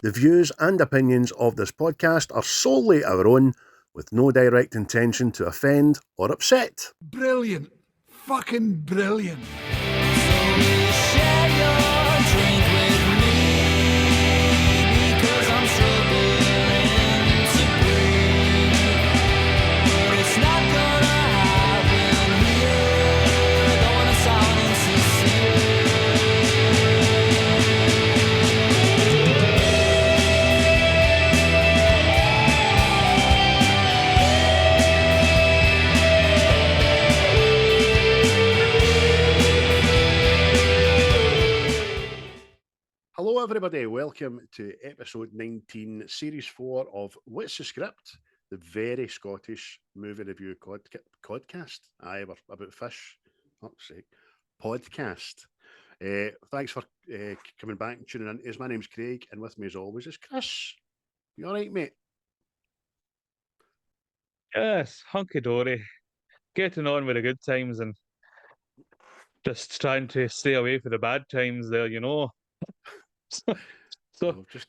The views and opinions of this podcast are solely our own, with no direct intention to offend or upset. Brilliant. Fucking brilliant. Hello everybody, welcome to episode 19, series 4 of What's the Script? The very Scottish movie review podcast. Aye, we're about fish. Fuck's sake. Podcast. Thanks for coming back and tuning in. My name's Craig, and with me as always is Chris. You alright, mate? Yes, hunky-dory. Getting on with the good times and just trying to stay away from the bad times there, you know.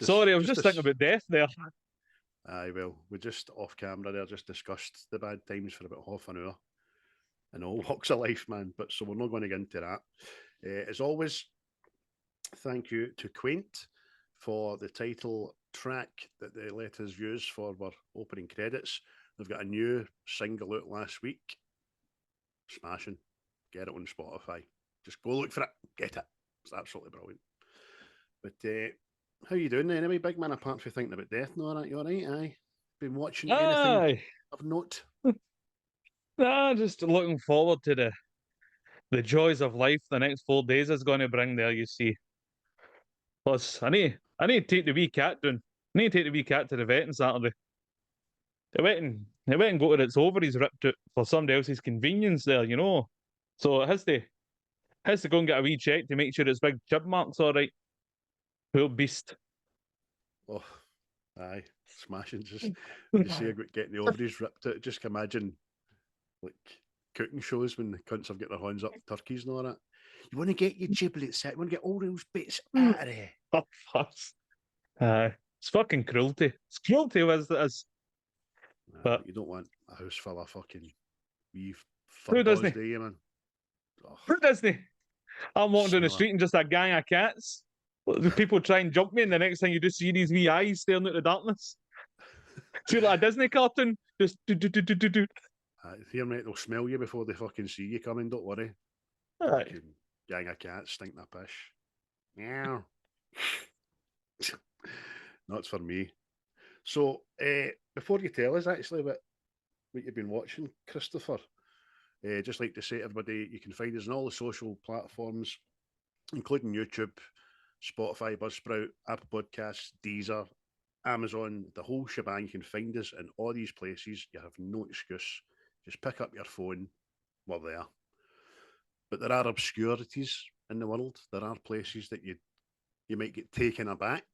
Sorry, I was just thinking about death there. Aye, well, we just off camera there just discussed the bad times for about half an hour in all walks of life, man. But so we're not going to get into that. As always, thank you to Quaint for the title track that they let us use for our opening credits. They've got a new single out last week. Smashing. Get it on Spotify. Just go look for it. Get it. It's absolutely brilliant. But how you doing anyway, big man, apart from thinking about death and all that? You all right? Aye. Been watching anything of note? Just looking forward to the joys of life the next 4 days is going to bring there, you see. Plus, I need to take the wee cat down. I need to take the wee cat to the vet on Saturday. It went and got its ovaries ripped out for somebody else's convenience there, you know. So it has to go and get a wee check to make sure its big chub mark's all right. Poor beast. Oh, aye, smashing. Just you see getting the ovaries ripped out. Just imagine like cooking shows when the cunts have got their hands up turkeys and all that. You want to get your giblets out. You want to get all those bits out of there. It's fucking cruelty. It's cruelty as it is. But you don't want a house full of fucking wee who furballs, doesn't? Do you, man? Oh, who doesn't? I'm walking down the street and just a gang of cats. People try and jump me, and the next thing you just see these wee eyes staring at the darkness. See like a Disney cartoon, just do. Here, mate, they'll smell you before they fucking see you coming. Don't worry. Fucking gang of cats stinking a pish. Meow. Not for me. So, before you tell us actually what you've been watching, Christopher, just like to say to everybody, you can find us on all the social platforms, including YouTube, Spotify, Buzzsprout, Apple Podcasts, Deezer, Amazon, the whole shebang. You can find us in all these places. You have no excuse. Just pick up your phone. We're there. But there are obscurities in the world. There are places that you might get taken aback.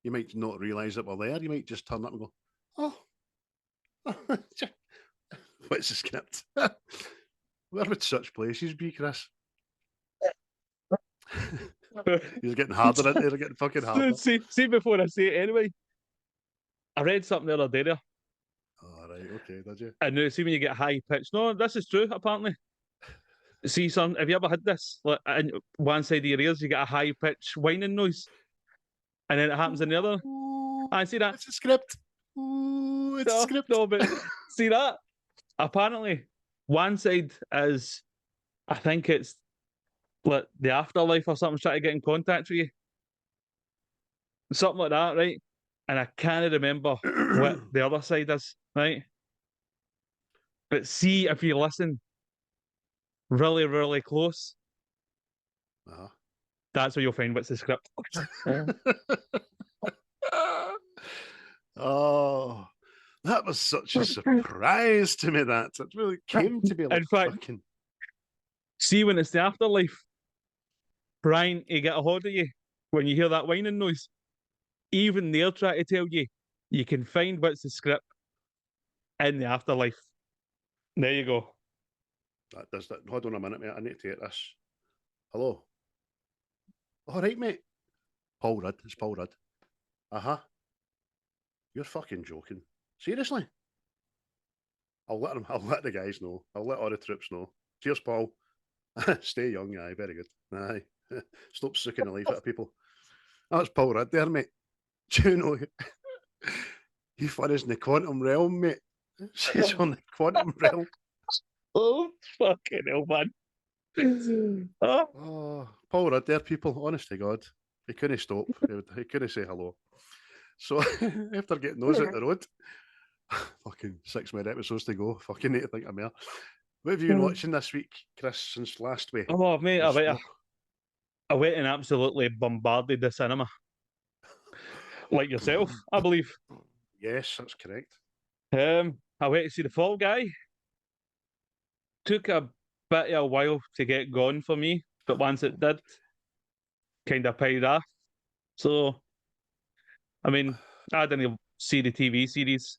You might not realise that we're there. You might just turn up and go, oh, what's the script? Where would such places be, Chris? He's getting harder in there, getting fucking harder. See, before I say it anyway, I read something the other day there. Oh, right, okay, did you? And see when you get high pitched. No, this is true, apparently. See, son, have you ever had this? Like, in one side of your ears, you get a high pitched whining noise. And then it happens in the other. I see that. It's a script. Ooh, it's a script. No, but see that? Apparently, one side is, I think it's like the afterlife or something trying to get in contact with you. Something like that, right? And I can't remember what the other side is, right? But see if you listen really, really close, that's where you'll find what's the script. Oh, that was such a surprise to me. That it really came to be like, in fact, fucking... See when it's the afterlife, trying to get a hold of you when you hear that whining noise. Even they're trying to tell you you can find what's the script in the afterlife. There you go. That does that. Hold on a minute, mate. I need to take this. Hello. All right, mate. Paul Rudd. It's Paul Rudd. You're fucking joking. Seriously? I'll let the guys know. I'll let all the troops know. Cheers, Paul. Stay young, aye, very good. Aye. Stop sucking the life out of people. That's Paul Rudd there, mate. Do you know he fun is in the quantum realm, mate. She's on the quantum realm. Oh, fucking hell, man. Oh. Oh, Paul Rudd there, people. Honest to God. He couldn't stop. He couldn't say hello. So after getting those out the road, fucking 6 minute episodes to go. Fucking need to think of more. What have you been watching this week, Chris, since last week? Oh, mate, I went and absolutely bombarded the cinema. Like yourself, I believe. Yes, that's correct. I went to see The Fall Guy. Took a bit of a while to get going for me, but once it did, kind of paid off. So, I mean, I didn't see the TV series,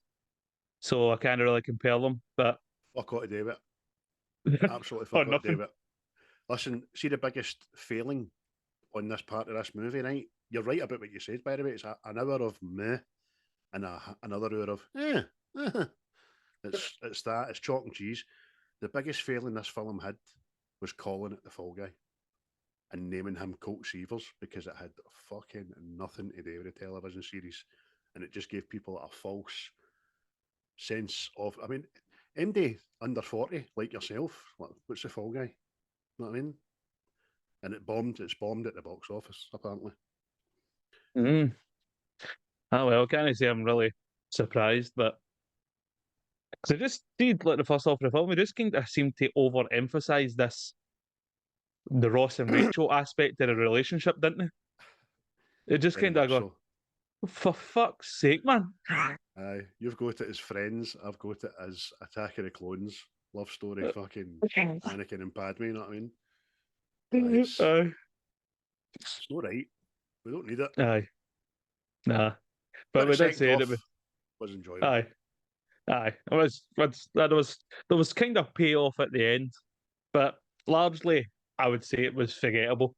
so I can't really compare them. But Fuck what to do with it. Absolutely fuck what to do with it. Listen, see the biggest failing on this part of this movie, right? You're right about what you said, by the way. It's an hour of meh and another hour of It's that. It's chalk and cheese. The biggest failing this film had was calling it The Fall Guy and naming him Colt Seavers because it had fucking nothing to do with the television series, and it just gave people a false sense of. I mean, MD under 40 like yourself. What's The Fall Guy? You know what I mean? And it's bombed at the box office, apparently. Oh well, can't say I'm really surprised, but because I just did like the first half of the film, we just kind of seemed to overemphasize the Ross and Rachel aspect of the relationship, didn't it? It just Very kind of much go, so. for fuck's sake, man. Aye, you've got it as Friends. I've got it as Attack of the Clones. Love story, fucking Anakin and Padme. You know what I mean? It's not right. We don't need it. Aye. Nah. But But we did second say off that was enjoyable. aye. There was kind of payoff at the end, but largely I would say it was forgettable.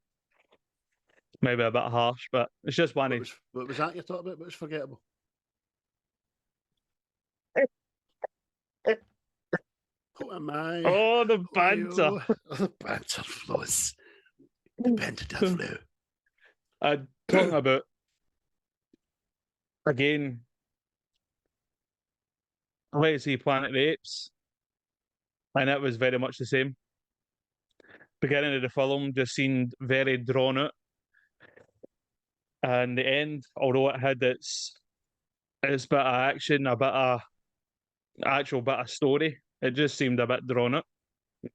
Maybe a bit harsh, but it's just one. What was that you're talking about? What was forgettable? What am I? Oh, the banter. The banter flows. The banter does flow. Talking about again. I went to see Planet of the Apes, and it was very much the same. Beginning of the film just seemed very drawn out, and the end, although it had its bit of action, a bit of actual bit of story, it just seemed a bit drawn out. It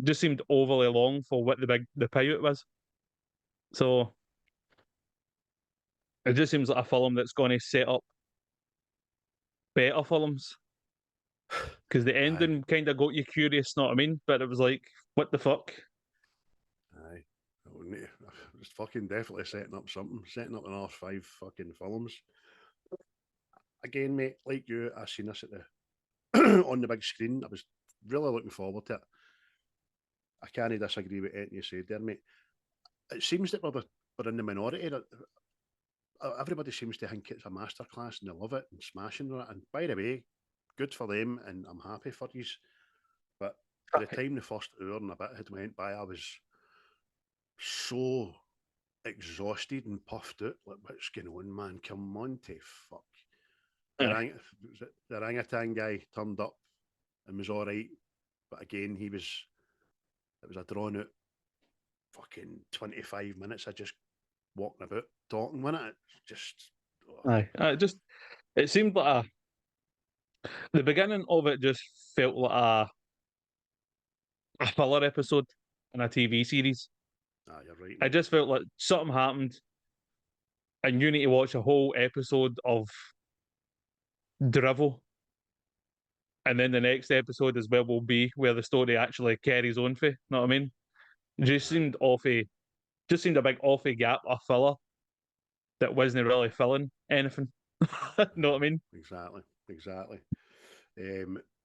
just seemed overly long for what the pilot was. So it just seems like a film that's going to set up better films. Because the ending kind of got you curious, know what I mean? But it was like, what the fuck? Aye. It's fucking definitely setting up something. Setting up another 5 fucking films. Again, mate, like you, I seen this at the on the big screen. I was really looking forward to it. I can't disagree with anything you said there, mate. It seems that we're in the minority. Everybody seems to think it's a masterclass and they love it and smashing it. And by the way, good for them, and I'm happy for you. But by the time the first hour and a bit had went by, I was so exhausted and puffed out. Like, what's going on, man? Come on, to fuck. The orangutan guy turned up and was all right, but again, it was a drawn out fucking 25 minutes of just walking about talking, wasn't it? Just it seemed like the beginning of it just felt like a filler episode in a TV series. You're right. I just felt like something happened, and you need to watch a whole episode of drivel, and then the next episode as well will be where the story actually carries on for. Know what I mean? It just seemed offy. Just seemed a big offy gap, a filler that wasn't really filling anything. Know what I mean? Exactly.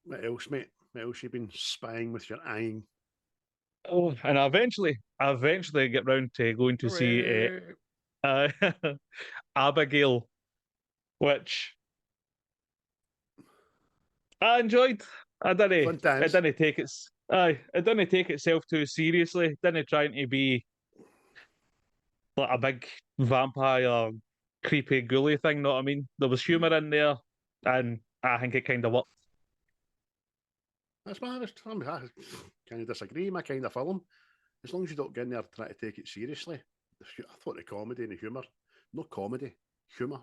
What else, mate? What else you been spying with your eyeing? Oh, and I eventually get round to going to see Abigail, which I enjoyed. I Fun didn't. It times. didn't take its. Aye, it didn't take itself too seriously. Didn't trying to be like a big vampire, creepy, ghouly thing. Know what I mean? There was humor in there, and I think it kind of worked. That's my I kind of disagree. My kind of film. As long as you don't get in there trying to take it seriously. I thought the comedy and the humour, no comedy, humour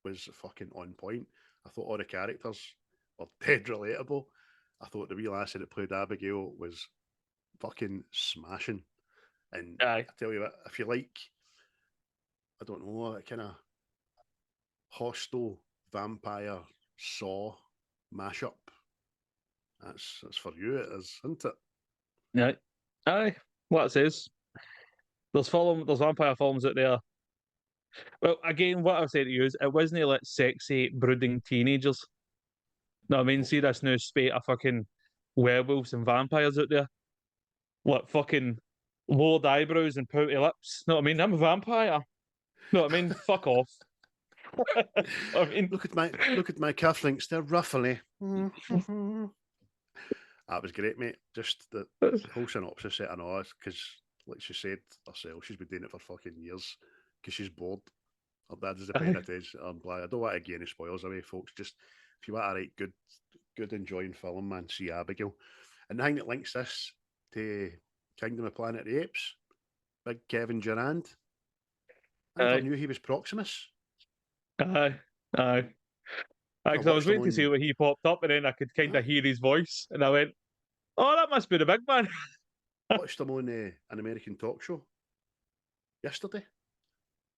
was fucking on point. I thought all the characters were dead relatable. I thought the wee lassie that played Abigail was fucking smashing. And Aye, I tell you what, if you like, I don't know, a kind of hostile vampire saw mashup, that's for you, it is, isn't it? aye, aye. What it says. There's vampire films out there. Well, again, what I'll say to you is it wasn't like sexy, brooding teenagers. No, I mean, see this new spate of fucking werewolves and vampires out there. What fucking lowered eyebrows and pouty lips. Know what I mean? I'm a vampire. Know what I mean? Fuck off. I mean, Look at my cufflinks, they're ruffly. That was great, mate. Just the whole synopsis set an odd because, like she said herself, she's been doing it for fucking years because she's bored. Her dad is a paying attention. I don't want to get any spoilers away, folks. Just if you want to write good enjoying film, man, see Abigail. And the thing that links this to Kingdom of Planet of the Apes, big Kevin Durand. I never knew he was Proximus. aye, aye. Because I was watched him waiting to see on when he popped up, and then I could kind of hear his voice, and I went, "Oh, that must be the big man." watched him on an American talk show yesterday,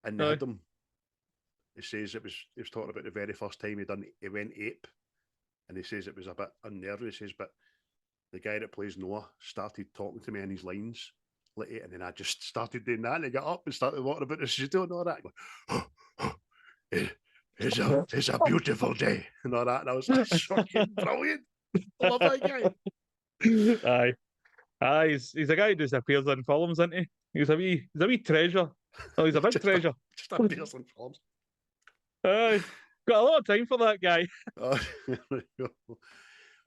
and they Aye. had him. He says he was talking about the very first time he went ape, and he says it was a bit unnerving. He says, but the guy that plays Noah started talking to me in his lines, and then I just started doing that, and he got up and started walking about the studio and all that. Going, it's a beautiful day and all that, and I was like, fucking brilliant. I love that guy. Aye, aye. He's a guy who disappears in films, isn't he? He's a wee treasure. Oh, he's a big treasure. Just appears in films. Aye, got a lot of time for that guy.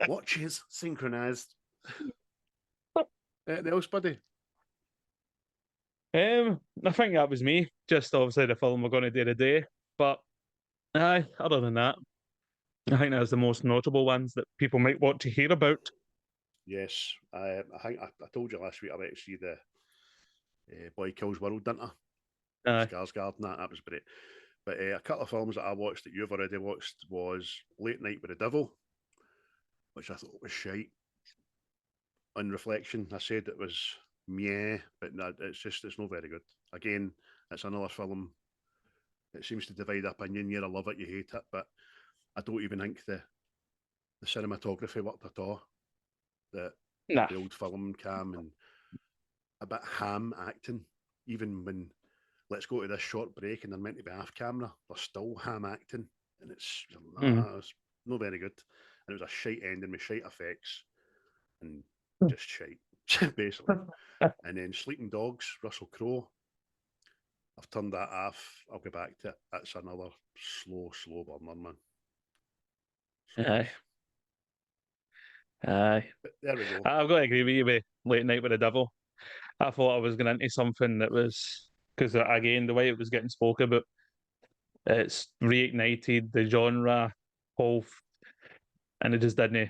Watches synchronized. Anything else, buddy? I think that was me. Just obviously the film we're going to do today. But aye, other than that, I think that's the most notable ones that people might want to hear about. Yes, I think I told you last week I went to see the Boy Kills World, didn't I? Aye. Skarsgård and that was great. But a couple of films that I watched that you've already watched was Late Night with the Devil, which I thought was shite. On reflection, I said it was meh, but no, it's not very good. Again, it's another film. It seems to divide opinion. You love it, you hate it, but I don't even think the cinematography worked at all. The old film cam and a bit ham acting, even when let's go to this short break and they're meant to be off camera, they're still ham acting, and it's not very good. And it was a shite ending with shite effects and just shite, basically. And then Sleeping Dogs, Russell Crowe. I've turned that off. I'll go back to it. That's another slow burner, man. Aye. Aye. But there we go. I've got to agree with you with Late Night with the Devil. I thought I was going into something that was, because again, the way it was getting spoken about, it's reignited the genre whole, and it just didn't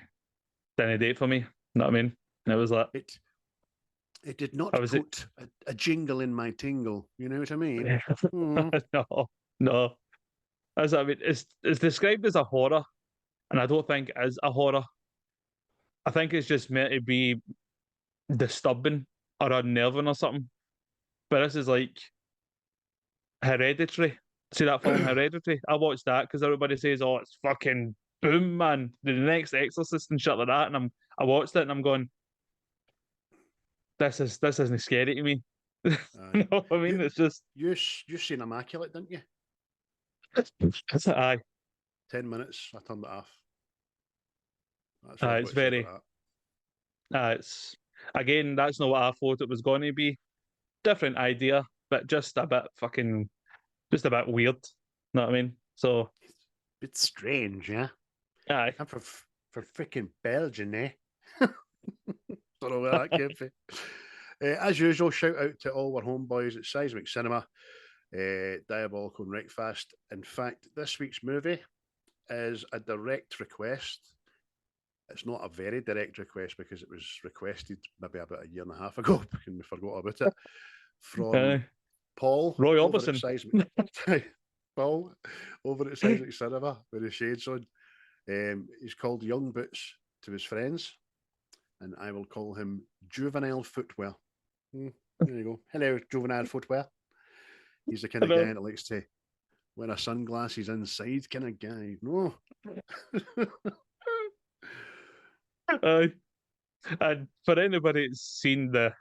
date for me. You know what I mean? And it was like it did not put a jingle in my tingle. You know what I mean? No. As I mean, it's described as a horror, and I don't think it is a horror. I think it's just meant to be disturbing or unnerving or something. But this is like Hereditary. See that film Hereditary? I watched that because everybody says, "Oh, it's fucking boom, man! The next Exorcist and shit like that." And I watched it and I'm going, "This isn't scary to me." You know what I mean? It's just you seen Immaculate, didn't you? Aye. 10 minutes. I turned it off. It's very. It's again. That's not what I thought it was going to be. Different idea, but just a bit weird. Know what I mean? So, Bit strange, yeah. aye. I'm from freaking Belgium, eh? Don't know where that came from. As usual, shout out to all our homeboys at Seismic Cinema, Diabolical and Wreckfast. In fact, this week's movie is a direct request. It's not a very direct request because it was requested maybe about a year and a half ago and we forgot about it. From Paul Roy over Orbison. at Seismic. Paul over at Seismic Cinema with his shades on. He's called Young Boots to his friends, and I will call him Juvenile Footwear. There you go. Hello, Juvenile Footwear. He's the kind of guy that likes to wear sunglasses inside kind of guy. No. And for anybody that's seen the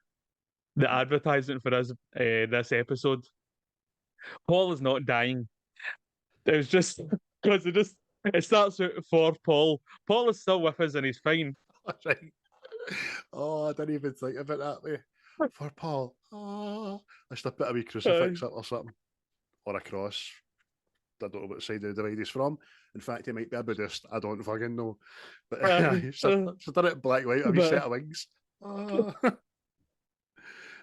advertisement for us this episode, Paul is not dying. It was just because it starts out for Paul. Paul is still with us and he's fine. Right. Oh, I didn't even think of it that way. For Paul. Oh, I just a bit of a wee crucifix up or something. Or a cross. I don't know what side of the divide he's from. In fact, he might be a Buddhist. I don't fucking know. But he's done it in black and white, a wee set of wings. Oh.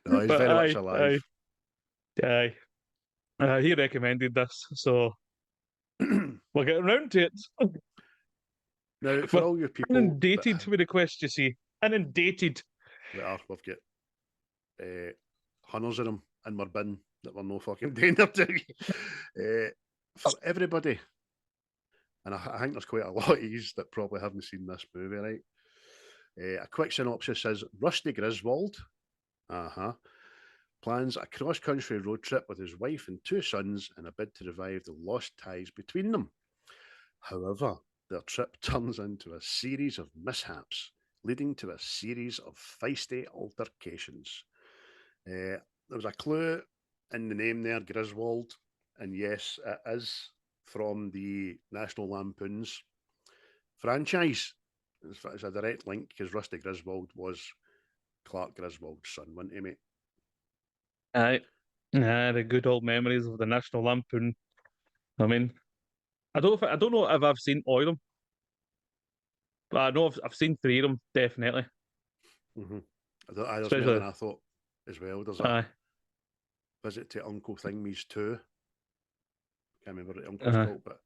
No, he's very much alive. Aye. He recommended this, so we're getting around to it. Now, for all your people... Inundated with requests, you see. Inundated. We are. We've got hundreds of them in our bin that we're no fucking doing their duty. For everybody, and I think there's quite a lot of yous that probably haven't seen this movie, right? A quick synopsis is Rusty Griswold plans a cross-country road trip with his wife and 2 sons in a bid to revive the lost ties between them. However, their trip turns into a series of mishaps, leading to a series of feisty altercations. There was a clue in the name there, Griswold, and yes, it is from the National Lampoon's franchise. It's a direct link because Rusty Griswold was Clark Griswold's son, wasn't he, mate? Aye. The good old memories of the National Lampoon. I mean, I don't know if I've seen all of them, but I know I've seen 3 of them definitely. Mm-hmm. There's more than I thought as well. There's a Visit to Uncle Thingy's 2. Can't remember what the uncle's called, but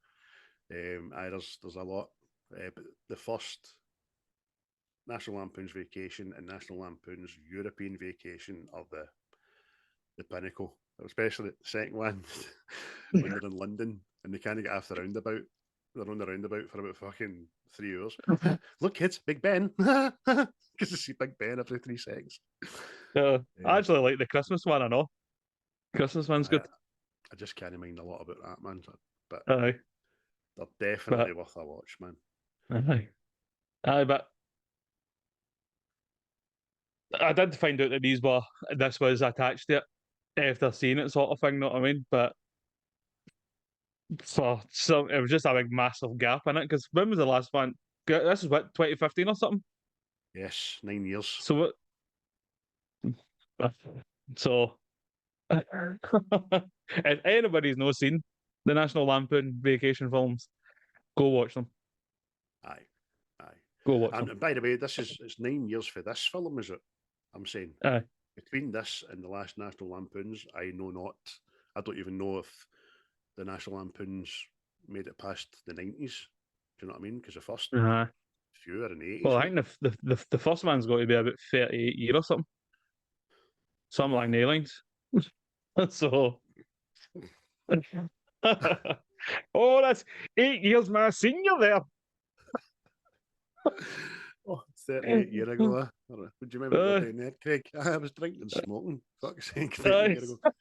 there's a lot. But the first National Lampoon's Vacation and National Lampoon's European Vacation are the pinnacle, especially the second one when they're in London and they can't get off the roundabout. They're on the roundabout for about fucking 3 hours. Look, kids, Big Ben. Because you see Big Ben every 3 seconds. I actually like the Christmas one, I know. Christmas one's good. I just can't mind a lot about that, man. But Aye. they're definitely worth a watch, man. Aye, but I did find out that this was attached to it after seeing it, sort of thing, know what I mean? But for some, it was just a big massive gap in it. Because when was the last one? This is what, 2015 or something? Yes, 9 years. So if anybody's not seen the National Lampoon Vacation films, go watch them. Aye. Go watch them. And by the way, it's 9 years for this film, is it? I'm saying. Aye. Between this and the last National Lampoons, I know not. I don't even know if the National Lampoons made it past the 90s. Do you know what I mean? Because the first few are in the 80s. Well, I think the first one's got to be about 38 years or something. Something along the lines. So, that's 8 years my senior there. 38 years ago. Would you remember what you were doing there, Craig? I was drinking and smoking. Fuck's sake, 38 years ago.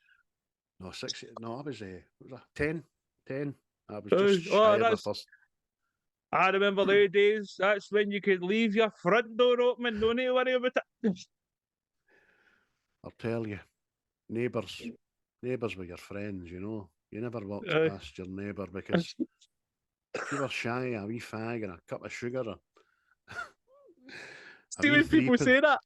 No, 6. No, I was 10. 10. I was just shy of the first. I remember the days. That's when you could leave your front door open and no need to worry about it. I'll tell you, neighbours were your friends, you know. You never walked past your neighbour because if you were shy, a wee fag and a cup of sugar. See when people say that?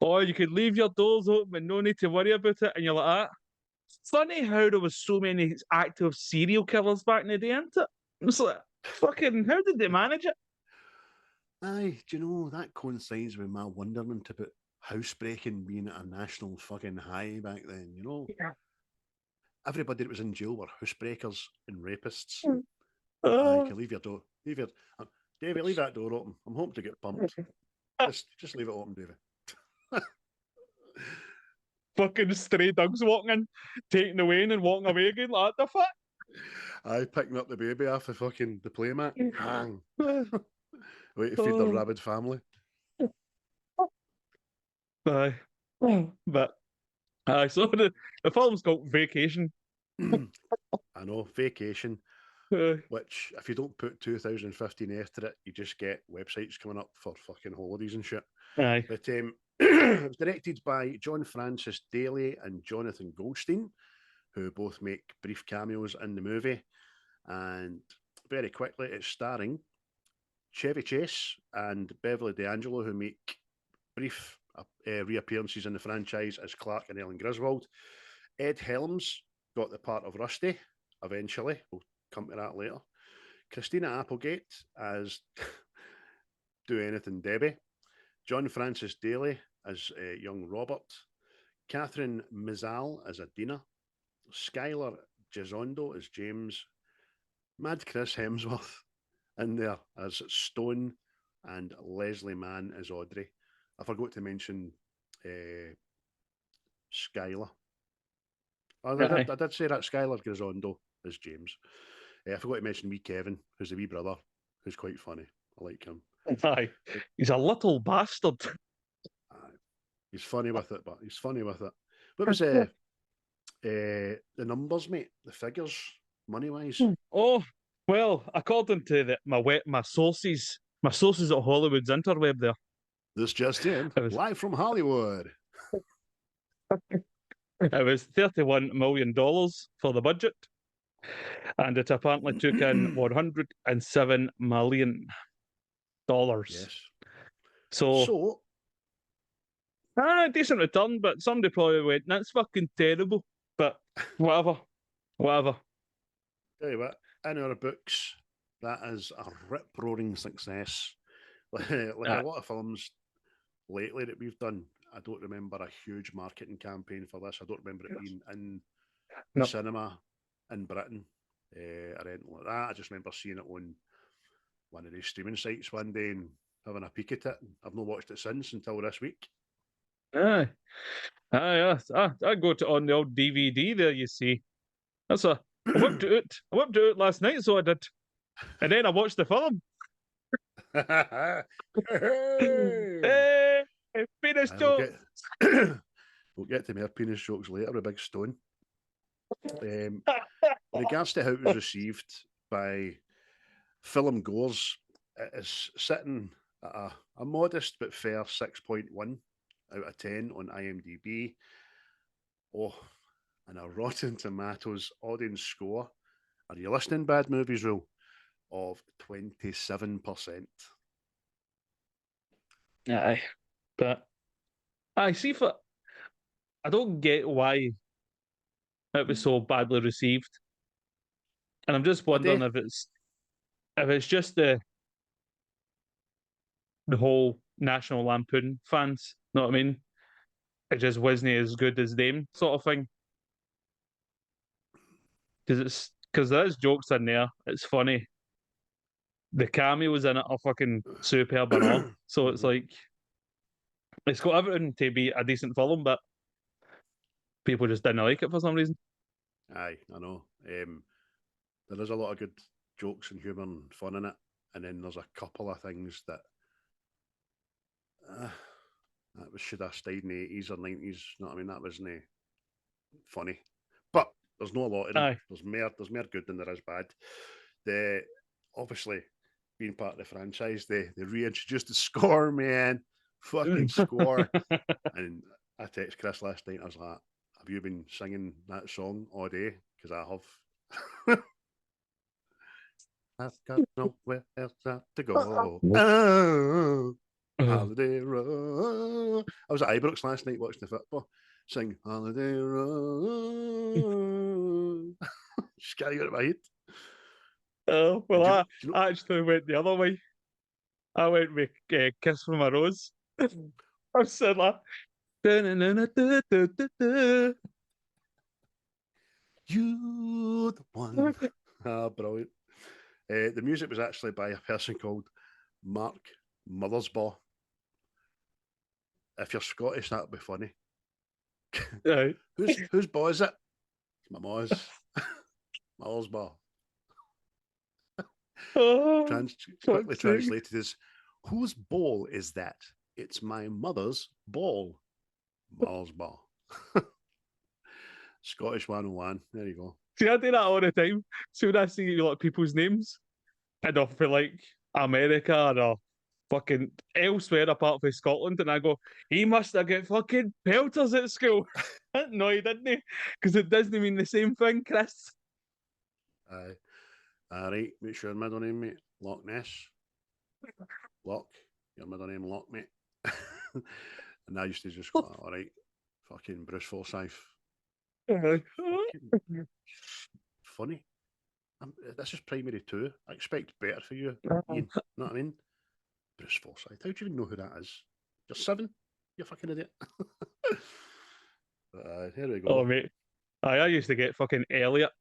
Oh, you could leave your doors open and no need to worry about it, and you're like that. funny how there was so many active serial killers back in the day, isn't it? It's like, fucking, how did they manage it? Aye, do you know, that coincides with my wonderment about housebreaking being at a national fucking high back then, you know? Yeah. Everybody that was in jail were housebreakers and rapists. Mm. You can leave your door. Davey, leave that door open. I'm hoping to get pumped. Just leave it open, Davey. Fucking stray dogs walking in, taking away and walking away again. Like, what the fuck? Picking up the baby off the fucking the playmat. Hang. Wait to feed Oh. the rabid family. Aye. But so the film's called Vacation. I know, Vacation, Aye. which if you don't put 2015 after it, you just get websites coming up for fucking holidays and shit. Aye. But it was directed by John Francis Daly and Jonathan Goldstein, who both make brief cameos in the movie. And very quickly, it's starring Chevy Chase and Beverly D'Angelo, who make brief reappearances in the franchise as Clark and Ellen Griswold. Ed Helms got the part of Rusty eventually. We'll come to that later. Christina Applegate as Do Anything Debbie. John Francis Daly as young Robert. Catherine Missal as Adena. Skyler Gisondo as James. Mad Chris Hemsworth in there as Stone, and Leslie Mann as Audrey. I forgot to mention Skyler. I did say that Skyler Gisondo as James. I forgot to mention wee Kevin, who's the wee brother, who's quite funny. I like him. Aye. He's a little bastard. He's funny with it, but he's funny with it. What was the numbers, mate? The figures, money wise? Oh, well, according to my sources at Hollywood's interweb there. This just in, live from Hollywood. It was $31 million for the budget, and it apparently took in $107 million. Yes. So decent return, but somebody probably went, "That's fucking terrible." But whatever. Tell you what, in our books, that is a rip-roaring success. Like a lot of films lately that we've done, I don't remember a huge marketing campaign for this. I don't remember it being in the cinema in Britain or anything like that. I just remember seeing it on one of these streaming sites one day and having a peek at it. I've not watched it since until this week. I got it on the old DVD there, you see. I whipped it out last night, so I did. And then I watched the film. Hey, penis jokes. We'll get to more penis jokes later with Big Stone. In regards to how it was received by film goers, it is sitting at a modest but fair 6.1 out of 10 on ImDb. Oh, and a Rotten Tomatoes audience score, are you listening, Bad Movies Rule, of 27%. Aye. But I see I don't get why it was so badly received. And I'm just wondering if it's just the whole National Lampoon fans, know what I mean? It just wasn't as good as them, sort of thing. Because there's jokes in there. It's funny. The cameos in it are fucking superb and all. So it's like, it's got everything to be a decent film, but people just didn't like it for some reason. Aye, I know. There is a lot of good jokes and humour and fun in it, and then there's a couple of things that should have stayed in the 80s or 90s. You know what I mean? That wasn't funny. But there's not a lot in it. There's more good than there is bad. Obviously, being part of the franchise, they reintroduced the score, man. Fucking score. And I texted Chris last night, I was like, have you been singing that song all day? Because I have. I've got nowhere else to go. Oh. Holiday Road. I was at Ibrox last night watching the football. Sing Holiday Road. Just can't get it in my head. Oh, well, Do I you know, actually went the other way. I went with Kiss from a Rose. I'm sitting like, "Du-du-du-du-du-du-du." you the one. Brilliant. The music was actually by a person called Mark Mothersbaugh. If you're Scottish, that would be funny. Right. Whose boy is it? It's my Moz. Mothersbaugh. Oh, Quickly fuck's sake. translated as, whose ball is that? It's my mother's ball. Mothersbaugh. Scottish 101. There you go. See, I do that all the time. So when I see like people's names, and off for like America or fucking elsewhere apart from Scotland, and I go, he must have got fucking pelters at school. No, he didn't, because it doesn't mean the same thing, Chris. Aye. All right. Make sure middle name, mate. Loch Ness. Loch. Your middle name, Loch, mate. And I used to just go, all right, fucking Bruce Forsyth. Fucking funny. This is primary 2. I expect better for you, Ian. You know what I mean? Bruce Forsyth. How do you even know who that is? You're 7? You fucking idiot. But here we go. Oh, mate. I used to get fucking Elliot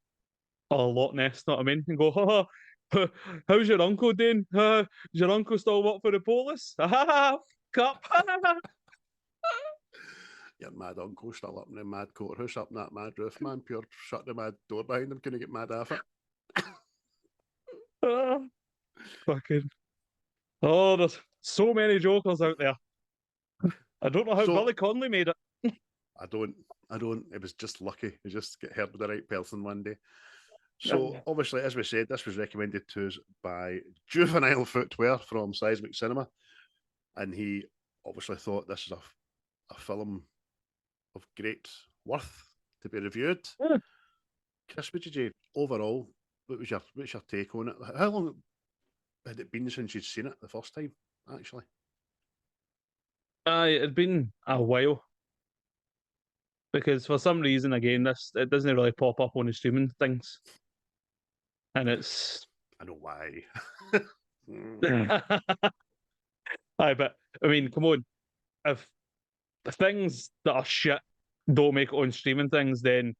or Loch Ness, know what I mean? And go, how's your uncle doing? Does your uncle still work for the police? Cup. Your mad uncle still up in the mad courthouse, up in that mad roof, man. Pure shut the mad door behind him. Couldn't get mad off it. Fucking. Oh, there's so many jokers out there. I don't know how Billy Connolly made it. I don't. It was just lucky. He just get heard with the right person one day. So obviously, as we said, this was recommended to us by Juvenile Footwear from Seismic Cinema, and he obviously thought this is a film of great worth to be reviewed. Chris, what did you overall? What's your take on it? How long had it been since you'd seen it the first time? Actually, It'd been a while. Because for some reason, again, it doesn't really pop up on the streaming things. And it's I know why. Aye, but I mean, come on. If the things that are shit don't make it on streaming things, then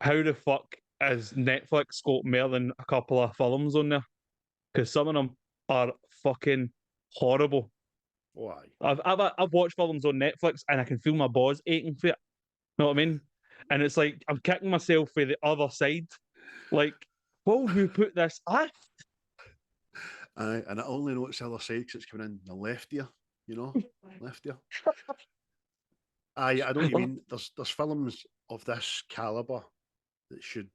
how the fuck has Netflix got more than a couple of films on there? Because some of them are fucking horrible. Why? I've watched films on Netflix and I can feel my balls aching for it. Know what I mean? And it's like I'm kicking myself for the other side. Like, will you put this at? And I only know it's the other side because it's coming in the left ear, left ear. I know what you mean. There's films of this caliber that should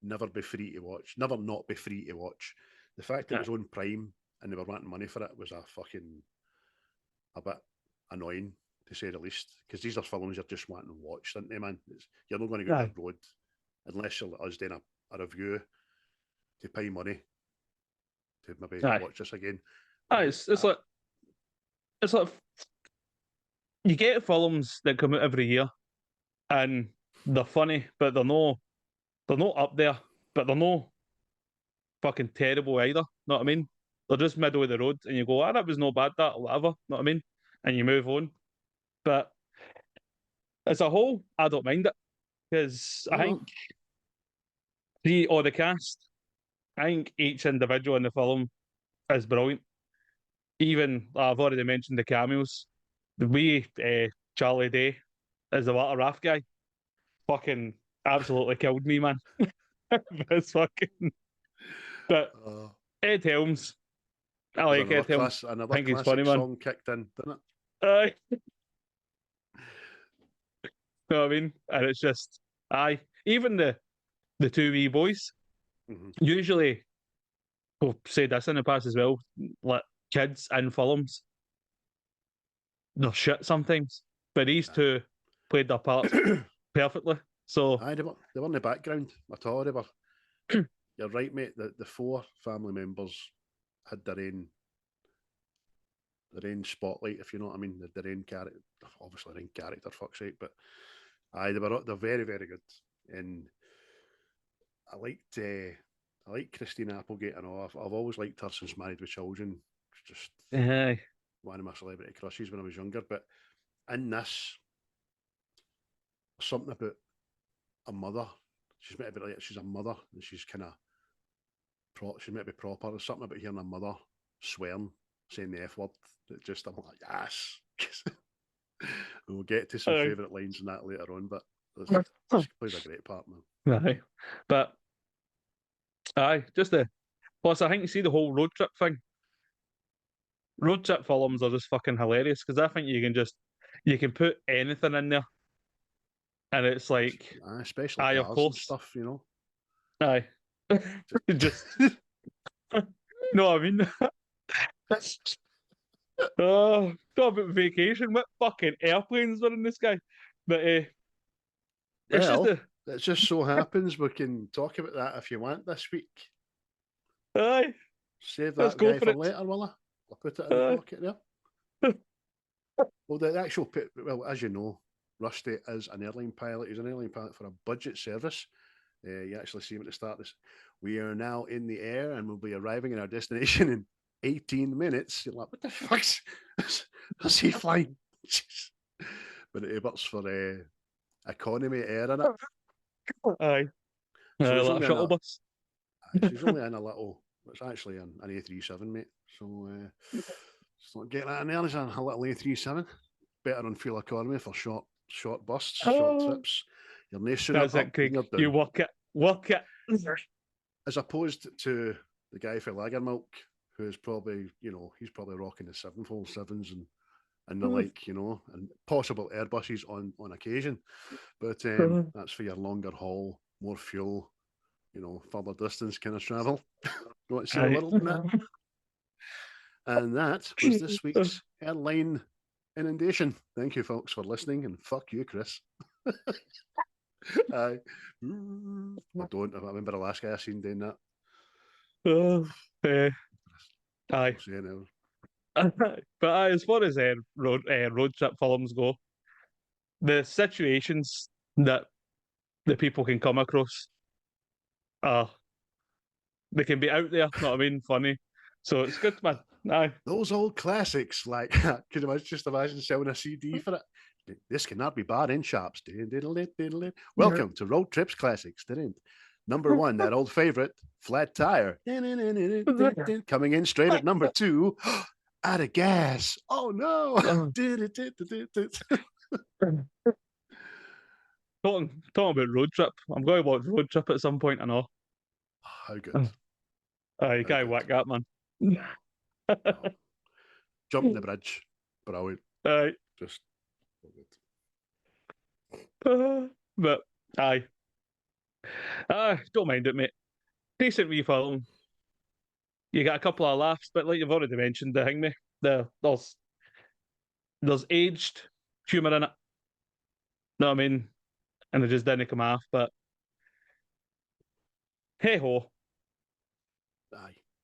never be free to watch, never not be free to watch. The fact that it was on Prime and they were wanting money for it was a bit annoying, to say the least, because these are films you're just wanting to watch, aren't they, man? You're not going to go on the road unless you're us doing a review to pay money to maybe watch this again. It's like you get films that come out every year and they're funny, but they're not up there, but they're not fucking terrible either. Know what I mean? They're just middle of the road, and you go, that was not bad, that or whatever. Know what I mean? And you move on. But as a whole, I don't mind it because I think the cast, I think each individual in the film is brilliant. Even I've already mentioned the cameos. The wee Charlie Day as the water raft guy, fucking absolutely killed me, man. That's fucking. But Ed Helms, I like Ed Helms. Another I think he's classic funny, man. song kicked in, didn't it? Know what I mean? And it's just, even the two wee boys, usually, we've said this in the past as well, like kids in films, they're shit sometimes, but these two played their parts perfectly. So they were in the background at all. They were. You're right, mate. The 4 family members had their rain spotlight, if you know what I mean. The rain character, obviously rain character, fuck's sake, but they're very, very good. And I like Christina Applegate and all. I've always liked her since Married with Children. It's just Aye. one of my celebrity crushes when I was younger. But in this, something about a mother. She's meant to be like she's a mother, and she's kind of she's meant to be proper. There's something about hearing a mother swearing, saying the F word. That just I'm like, yes. We'll get to some favourite lines in that later on, but she plays a great part, man. Aye. But aye, just the plus I think you see the whole road trip thing. Road trip films are just fucking hilarious because I think you can put anything in there. And it's like especially aye, cars of course. and stuff, you know. Aye. Just no, I mean oh, talk about vacation. What fucking airplanes were in the sky? But it just so happens we can talk about that if you want this week. Aye. Save that guy for later, will I? I'll put it in the pocket there. Well, the actual as you know, Rusty is an airline pilot. He's an airline pilot for a budget service. You actually see him at the start. We are now in the air and we'll be arriving in our destination in 18 minutes. You're like, what the fuck's is he flying? But it works for economy air in it. Aye. So like a shuttle bus. She's only in a little. It's actually an A37, mate. So just not get that in there. It's a little A37. Better on fuel economy for short bursts, short trips. You're nice. That's it, Craig. You work it. As opposed to the guy for Lagermilk, who's probably, he's probably rocking the 747s and the like, and possible Airbuses on occasion. But that's for your longer haul, more fuel, further distance kind of travel. You want to see the world in that? And that was this week's airline inundation. Thank you, folks, for listening, and fuck you, Chris. I remember the last guy I seen doing that. Aye. But as far as road trip films go, the situations that the people can come across they can be out there, know what I mean, funny. So it's good, man. Aye. Those old classics, like, could I just imagine selling a CD for it? This cannot be bad in shops. Welcome to Road Trips Classics. Number one, that old favorite, Flat Tire. Coming in straight at number two, out of gas. Oh no. Talking about Road Trip. I'm going to watch Road Trip at some point, I know. How good. You can't whack that, man. No. Jumping the bridge. Brilliant. Aye. Just but aye. Don't mind it, mate. Decent wee film. You got a couple of laughs, but like you've already mentioned, the thing, there's aged humour in it. Know what I mean? And it just didn't come off, but hey ho.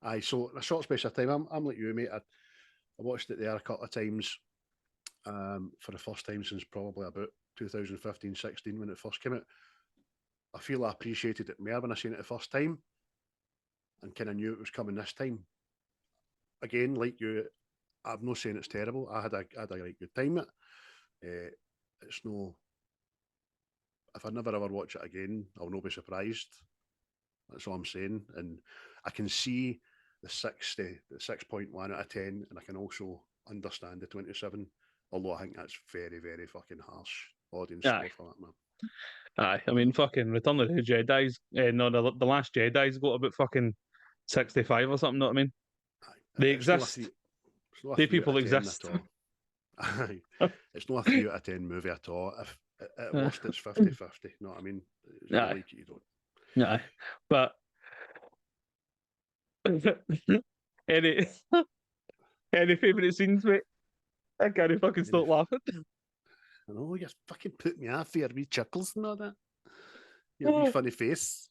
Aye. So in a short space of time, I'm like you, mate. I watched it there a couple of times for the first time since probably about 2015-16 when it first came out. I feel I appreciated it more when I seen it the first time and kind of knew it was coming this time. Again, like you, I'm not saying it's terrible. I had a right good time with it. It's no... If I never ever watch it again, I'll not be surprised. That's all I'm saying. And I can see the 6.1 out of 10, and I can also understand the 27, although I think that's very, very fucking harsh audience score for that, man. Aye, I mean, fucking Return of the Jedi's, the Last Jedi's got about fucking 65 or something, know what I mean? Aye. They exist. They people exist. Aye. It's not a 3 out of 10 movie at all. If at worst it's 50-50, you know what I mean? If you like it, you don't. Aye. But any favourite scenes, mate? I can't fucking stop laughing. I know, you fucking put me off for your wee chuckles and all that. Your wee funny face.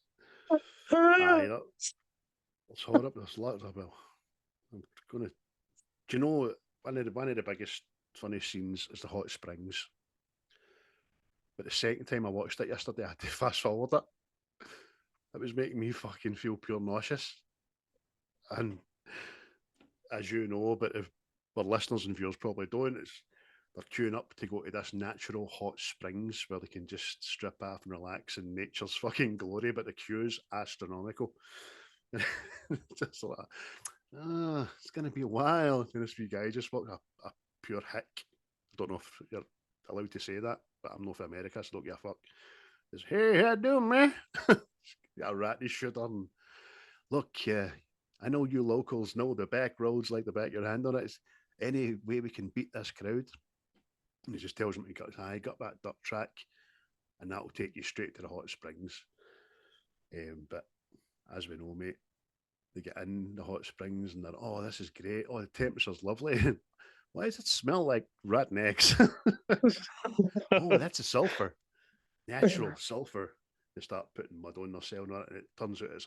Aye, that's horrible. There's lots of, I'm going to... Do you know one of the biggest funny scenes is the hot springs. But the second time I watched it yesterday, I had to fast forward it. It was making me fucking feel pure nauseous. And as you know, but if our listeners and viewers probably don't, they're queuing up to go to this natural hot springs where they can just strip off and relax in nature's fucking glory, but the queue's astronomical. Just like, it's going to be a while. And this wee guy just walked a pure hick. I don't know if you're allowed to say that, but I'm not from America, so don't give a fuck. He says, hey, how you doing, man? Got a ratty shooter. And look, I know you locals know the back roads like the back of your hand on it. Is any way we can beat this crowd? And he just tells him to get that dirt track, and that'll take you straight to the hot springs. But as we know, mate, they get in the hot springs and they're, oh, this is great. Oh, the temperature's lovely. Why does it smell like rotten eggs? Oh, that's a sulfur. Natural sulfur. They start putting mud on themselves on it, and it turns out it's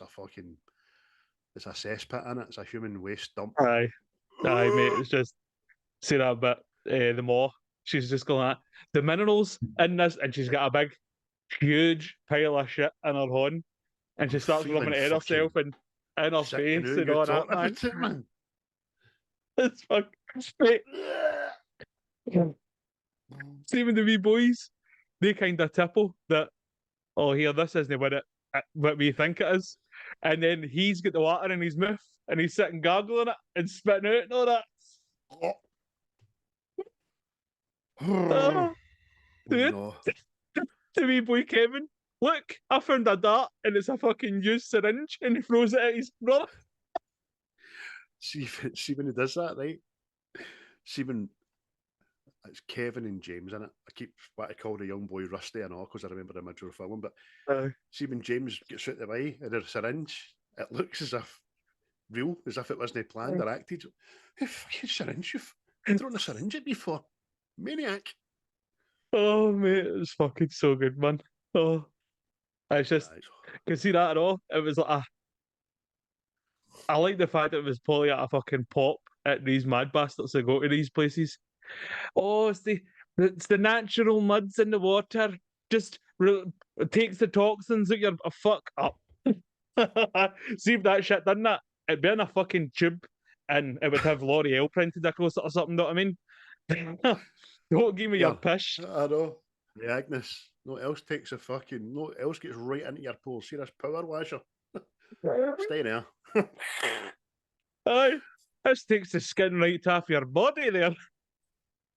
a cesspit in it. It's a human waste dump. Aye, mate. It's just see that bit. The more she's just going like the minerals in this, and she's got a big, huge pile of shit in her horn, and she starts rubbing it in herself and in her face and all that, man. It's fucking straight. See, when the wee boys, they kind of tipple that, oh, here, this isn't what we think it is. And then he's got the water in his mouth and he's sitting gargling it and spitting out and all that. Dude, no. The wee boy Kevin, look, I found a dart and it's a fucking used syringe, and he throws it at his brother. See when he does that, right? See when it's Kevin and James in it. I keep what I call the young boy Rusty and all because I remember the middle film. But see when James gets out the way and the syringe, it looks as if real, as if it wasn't planned or acted. Hey, fucking syringe, you've thrown a syringe at me for maniac. Oh mate, it was fucking so good, man. Oh, it's just can see that at all. It was like I like the fact that it was probably at a fucking pop at these mad bastards that go to these places. Oh, it's the natural muds in the water. Just it takes the toxins out your fuck up. See if that shit done that. It'd be in a fucking tube and it would have L'Oreal printed across it or something, know what I mean? Don't give me your pish. I know. The Agnes. No else takes a fucking, no else gets right into your pores. See this power washer? Stay there. Aye. This takes the skin right off your body there.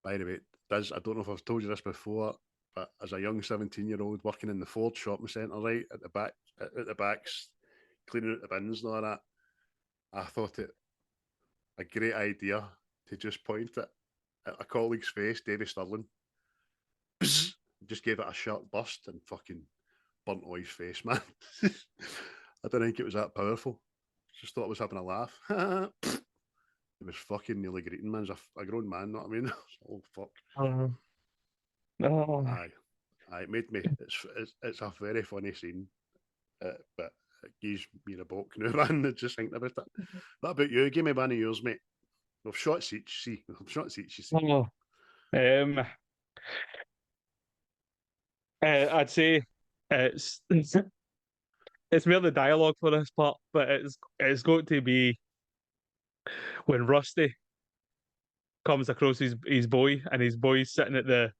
By the way, I don't know if I've told you this before, but as a young 17-year-old working in the Ford shopping centre, right, at the backs, cleaning out the bins and all that, I thought it a great idea to just point it at a colleague's face, Davy Sterling. Bzz, just gave it a sharp burst and fucking burnt all his face, man. I don't think it was that powerful. Just thought I was having a laugh. It was fucking nearly greeting, man. It was a grown man, know what I mean? Oh, fuck. Aye. It made me. It's a very funny scene, but it gives me the book now, man. Just thinking about it. What about you? Give me one of yours, mate. We've shots each, see. You see. I'd say it's more the dialogue for this part, but it's going to be when Rusty comes across his boy, and his boy's sitting at the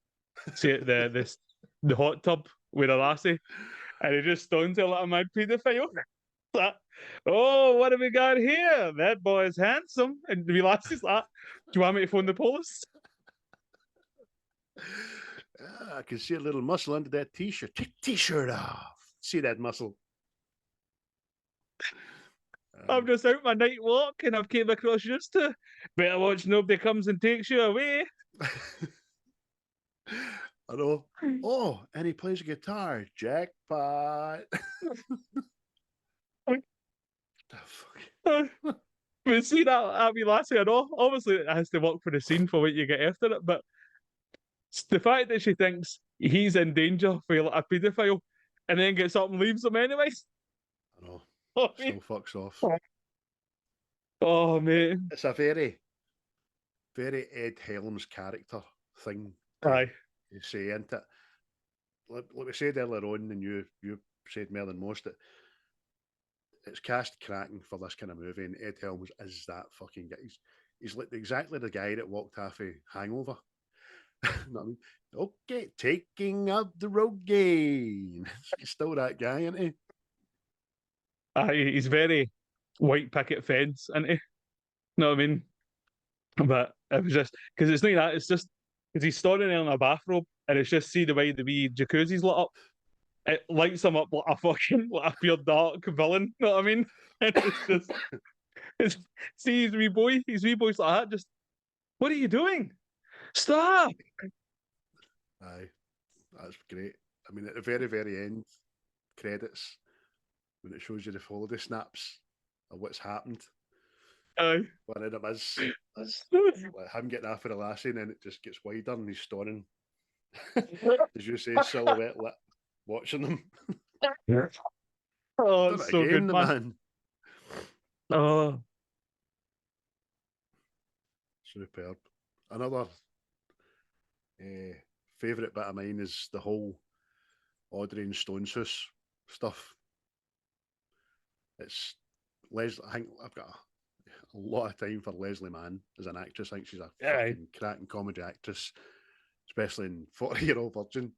hot tub with a lassie, and he just stones there like a mad paedophile. Oh, what have we got here? That boy is handsome. And the lassie's like, do you want me to phone the police? I can see a little muscle under that t-shirt. Take t-shirt off. See that muscle? I'm just out my night walk and I've came across you to better watch nobody comes and takes you away. I know. Oh, and he plays a guitar. Jackpot. We see that wee lassie, I know. Obviously, it has to work for the scene for what you get after it, but the fact that she thinks he's in danger for like a paedophile and then gets up and leaves him anyways. I know. Oh, still fucks off. Oh, mate. It's a very very Ed Helms character thing Aye. to say into it. Like we said earlier on, and you said more than most, that it's cast cracking for this kind of movie, and Ed Helms is that fucking guy. He's like exactly the guy that walked half a Hangover. You know what I mean? Okay, taking up the road gain. He's still that guy, isn't he? Aye, he's very white picket fence, isn't he? Know what I mean? But it was just because it's not that, it's just because he's standing there in a bathrobe and it's just see the way the wee jacuzzi's lit up. It lights him up like a fucking like a pure dark villain, you know what I mean? And it's just it's, see his wee boy's like that, just what are you doing? Stop! Aye, that's great. I mean, at the very, very end, credits, when it shows you the holiday snaps of what's happened, Aye. one of them is like him getting after the lassie, and then it just gets wider and he's stoning. As you say, silhouette lit, watching them. Oh, Done it's it so again, good, the man. man. Oh, Superb. Another favourite bit of mine is the whole Audrey and Stone's house stuff. It's Leslie. I think I've got a lot of time for Leslie Mann as an actress. I think she's a aye. fucking cracking comedy actress, especially in 40-Year-Old Virgin.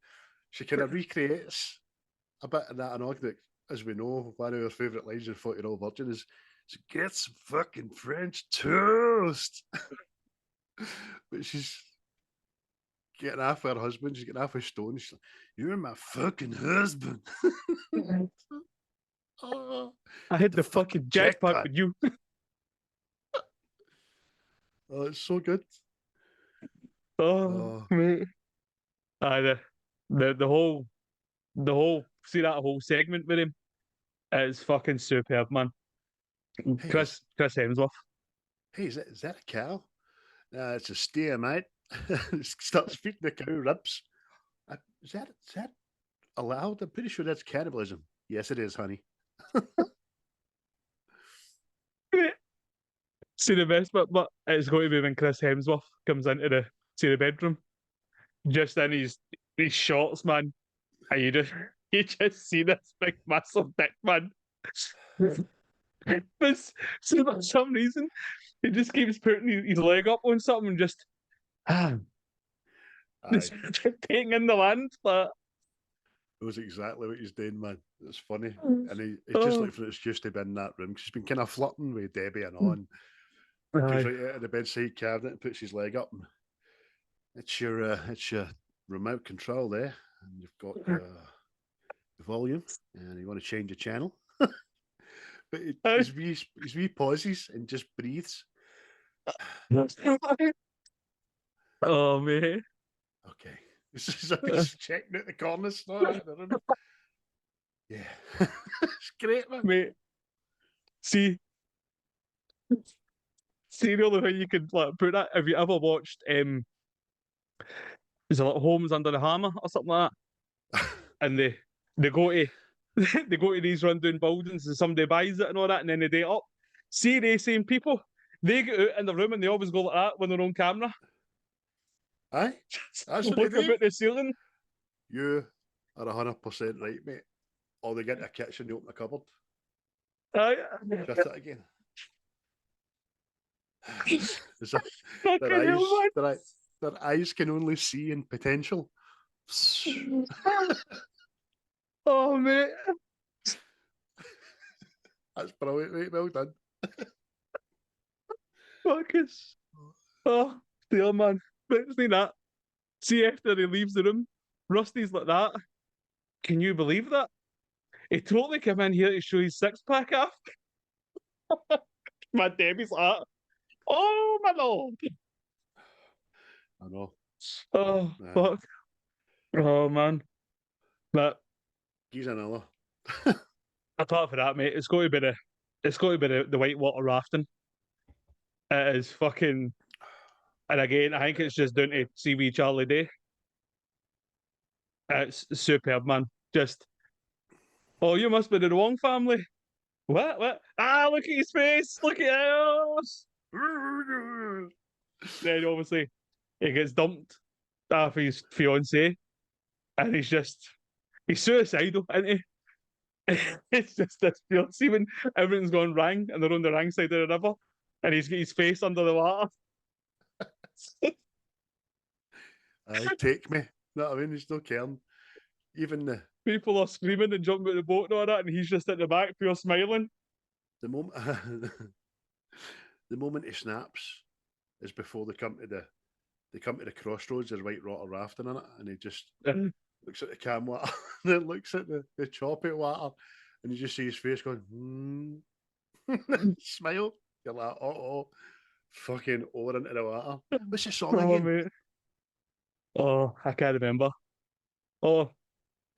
She kind of recreates a bit of that anecdote. As we know, one of her favourite lines in 40-Year-Old Virgin is, "Get some fucking French toast." But she's getting off her husband. She's getting off her Stone. She's like, "You're my fucking husband." Oh, I hit the fucking jackpot with you. Oh, it's so good. Oh, mate. The whole see that whole segment with him is fucking superb, man. Hey, Chris Hemsworth. Hey, is that a cow? It's a steer, mate. Starts feeding the cow ribs. Is that allowed? I'm pretty sure that's cannibalism. Yes, it is, honey. See the best but it's going to be when Chris Hemsworth comes into the bedroom, just in his shorts, man. And you just see this big massive dick, man. But so for some reason, he just keeps putting his leg up on something and just just taking in the land. Like, It was exactly what he's doing, man. It's funny. And he's just looking for an excuse to be in that room. She's been kind of flirting with Debbie and on. Comes right out of the bedside cabinet and puts his leg up. And it's your remote control there. And you've got the volume. And you want to change the channel. But his wee pauses and just breathes. Oh, man. Okay. He's checking out the corners. Yeah. It's great, man. Mate. See the only way you could like put that, have you ever watched is it like Holmes Under the Hammer or something like that? And they go to they go to these rundown buildings and somebody buys it and all that, and then they date up. See the same people, they get out in the room and they always go like that when they're on camera. Aye, that's what Look they do. about the ceiling. You are 100% right, mate. Or they get to a kitchen, they open a cupboard. Aye. Shut it again. Their eyes can only see in potential. Oh, mate. That's brilliant, mate. Well done. Fuckers. Oh, dear man. But it's not that. See, after he leaves the room, Rusty's like that. Can you believe that? He totally came in here to show his six-pack off. My Debbie's like that. Oh, my lord. I know. Oh, fuck. Oh, man. But he's another. apart from that, mate, it's got to be the whitewater rafting. It is fucking, and again, I think it's just down to CV Charlie Day. It's superb, man. Just, oh, you must be the wrong family. What? Ah, look at his face. Look at us. Then obviously he gets dumped after his fiance, and he's suicidal, isn't he? It's just this feel. See when everything's gone wrong and they're on the wrong side of the river, and he's got his face under the water. Aye, take me. Know what I mean? He's no caring. Even People are screaming and jumping out the boat and all that, and he's just at the back, pure smiling. the moment the moment he snaps is before they come to the crossroads. There's white water rafting in it, and he just looks at the cam water, and then looks at the choppy water, and you just see his face going, smile. You're like, oh, fucking over into the water. What's the song Oh, again? mate. Oh, I can't remember. Oh,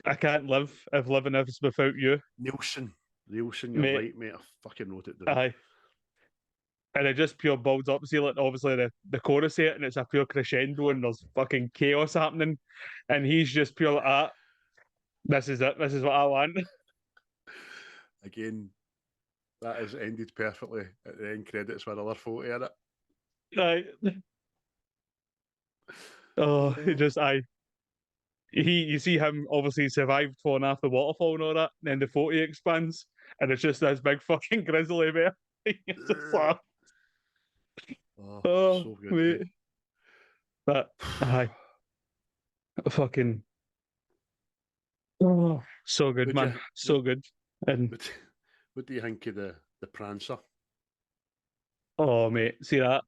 I can't live if living is without you. Nielsen, you're Mate. right, mate. I fucking wrote it down. Aye. And it just pure builds up. See, like, obviously the chorus here, and it's a pure crescendo, and there's fucking chaos happening, and he's just pure like, this is it. This is what I want. Again, that has ended perfectly at the end credits with another photo in it. Right. Oh, you see him obviously survived falling off the waterfall and all that, and then the photo expands, and it's just this big fucking grizzly bear. It's just like, oh, so good. mate. But fucking so good, Would man. you- So good. And What do you think of the Prancer? oh, mate, see that?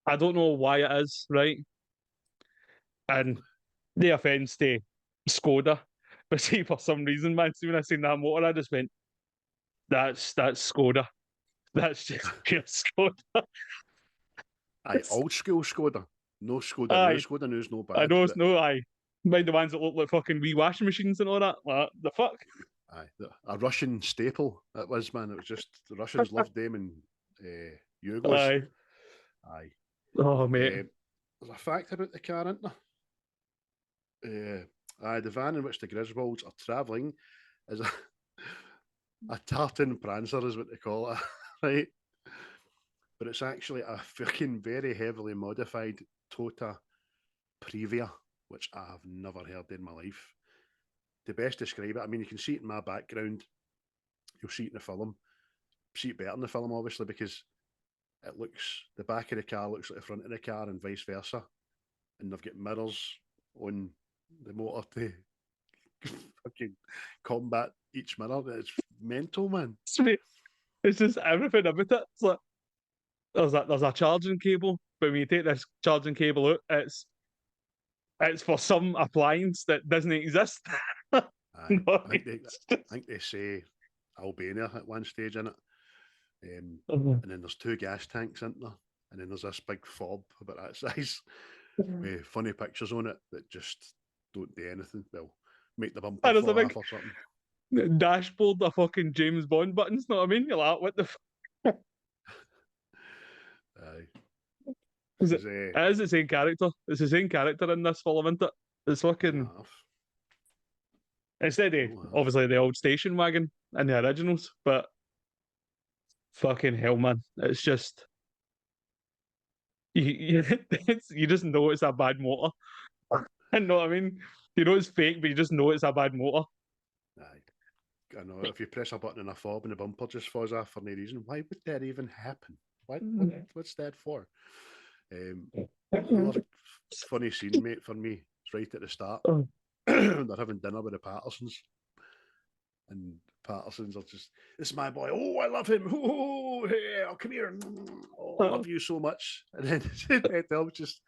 I don't know why it is, right? And the offence to Skoda, but see, for some reason, man, see when I seen that motor, I just went, that's Skoda. That's just pure Skoda. Aye, old school Skoda. No Skoda now. Aye. Skoda new's no bad. I know it's but no, mind the ones that look like fucking wee washing machines and all that. Like, the fuck? Aye, a Russian staple. It was, man. It was just the Russians loved them and Yugos. Aye. Aye. Oh, mate. There's a fact about the car, isn't there? Aye, the van in which the Griswolds are travelling is a tartan prancer, is what they call it, right? But it's actually a fucking very heavily modified Tota Previa, which I have never heard in my life. To best describe it, I mean, you can see it in my background. You'll see it in the film. See it better in the film, obviously, because the back of the car looks like the front of the car and vice versa. And they've got mirrors on the motor to fucking combat each mirror. It's mental, man. It's just everything about it. It's like, there's a charging cable, but when you take this charging cable out, it's for some appliance that doesn't exist. Aye. No, I think they say Albania at one stage in it. And then there's 2 gas tanks in there. And then there's this big fob about that size with funny pictures on it that just don't do anything. Well, make the bumper And there's a fall big off or something. dashboard of fucking James Bond buttons, know what I mean? You're like, what the Aye. it is the same character. It's the same character in this film, isn't it? It's fucking instead of obviously the old station wagon and the originals, but fucking hell, man. It's just you just know it's a bad motor. You know what I mean? You know it's fake, but you just know it's a bad motor. Aye. I know, if you press a button in a fob and the bumper just falls off for no reason, why would that even happen? What's that for? Another funny scene, mate, for me. It's right at the start. They're having dinner with the Pattersons. And Pattersons are just, this is my boy. Oh, I love him. Oh, hey, come here. Oh, I love you so much. And then Helms just,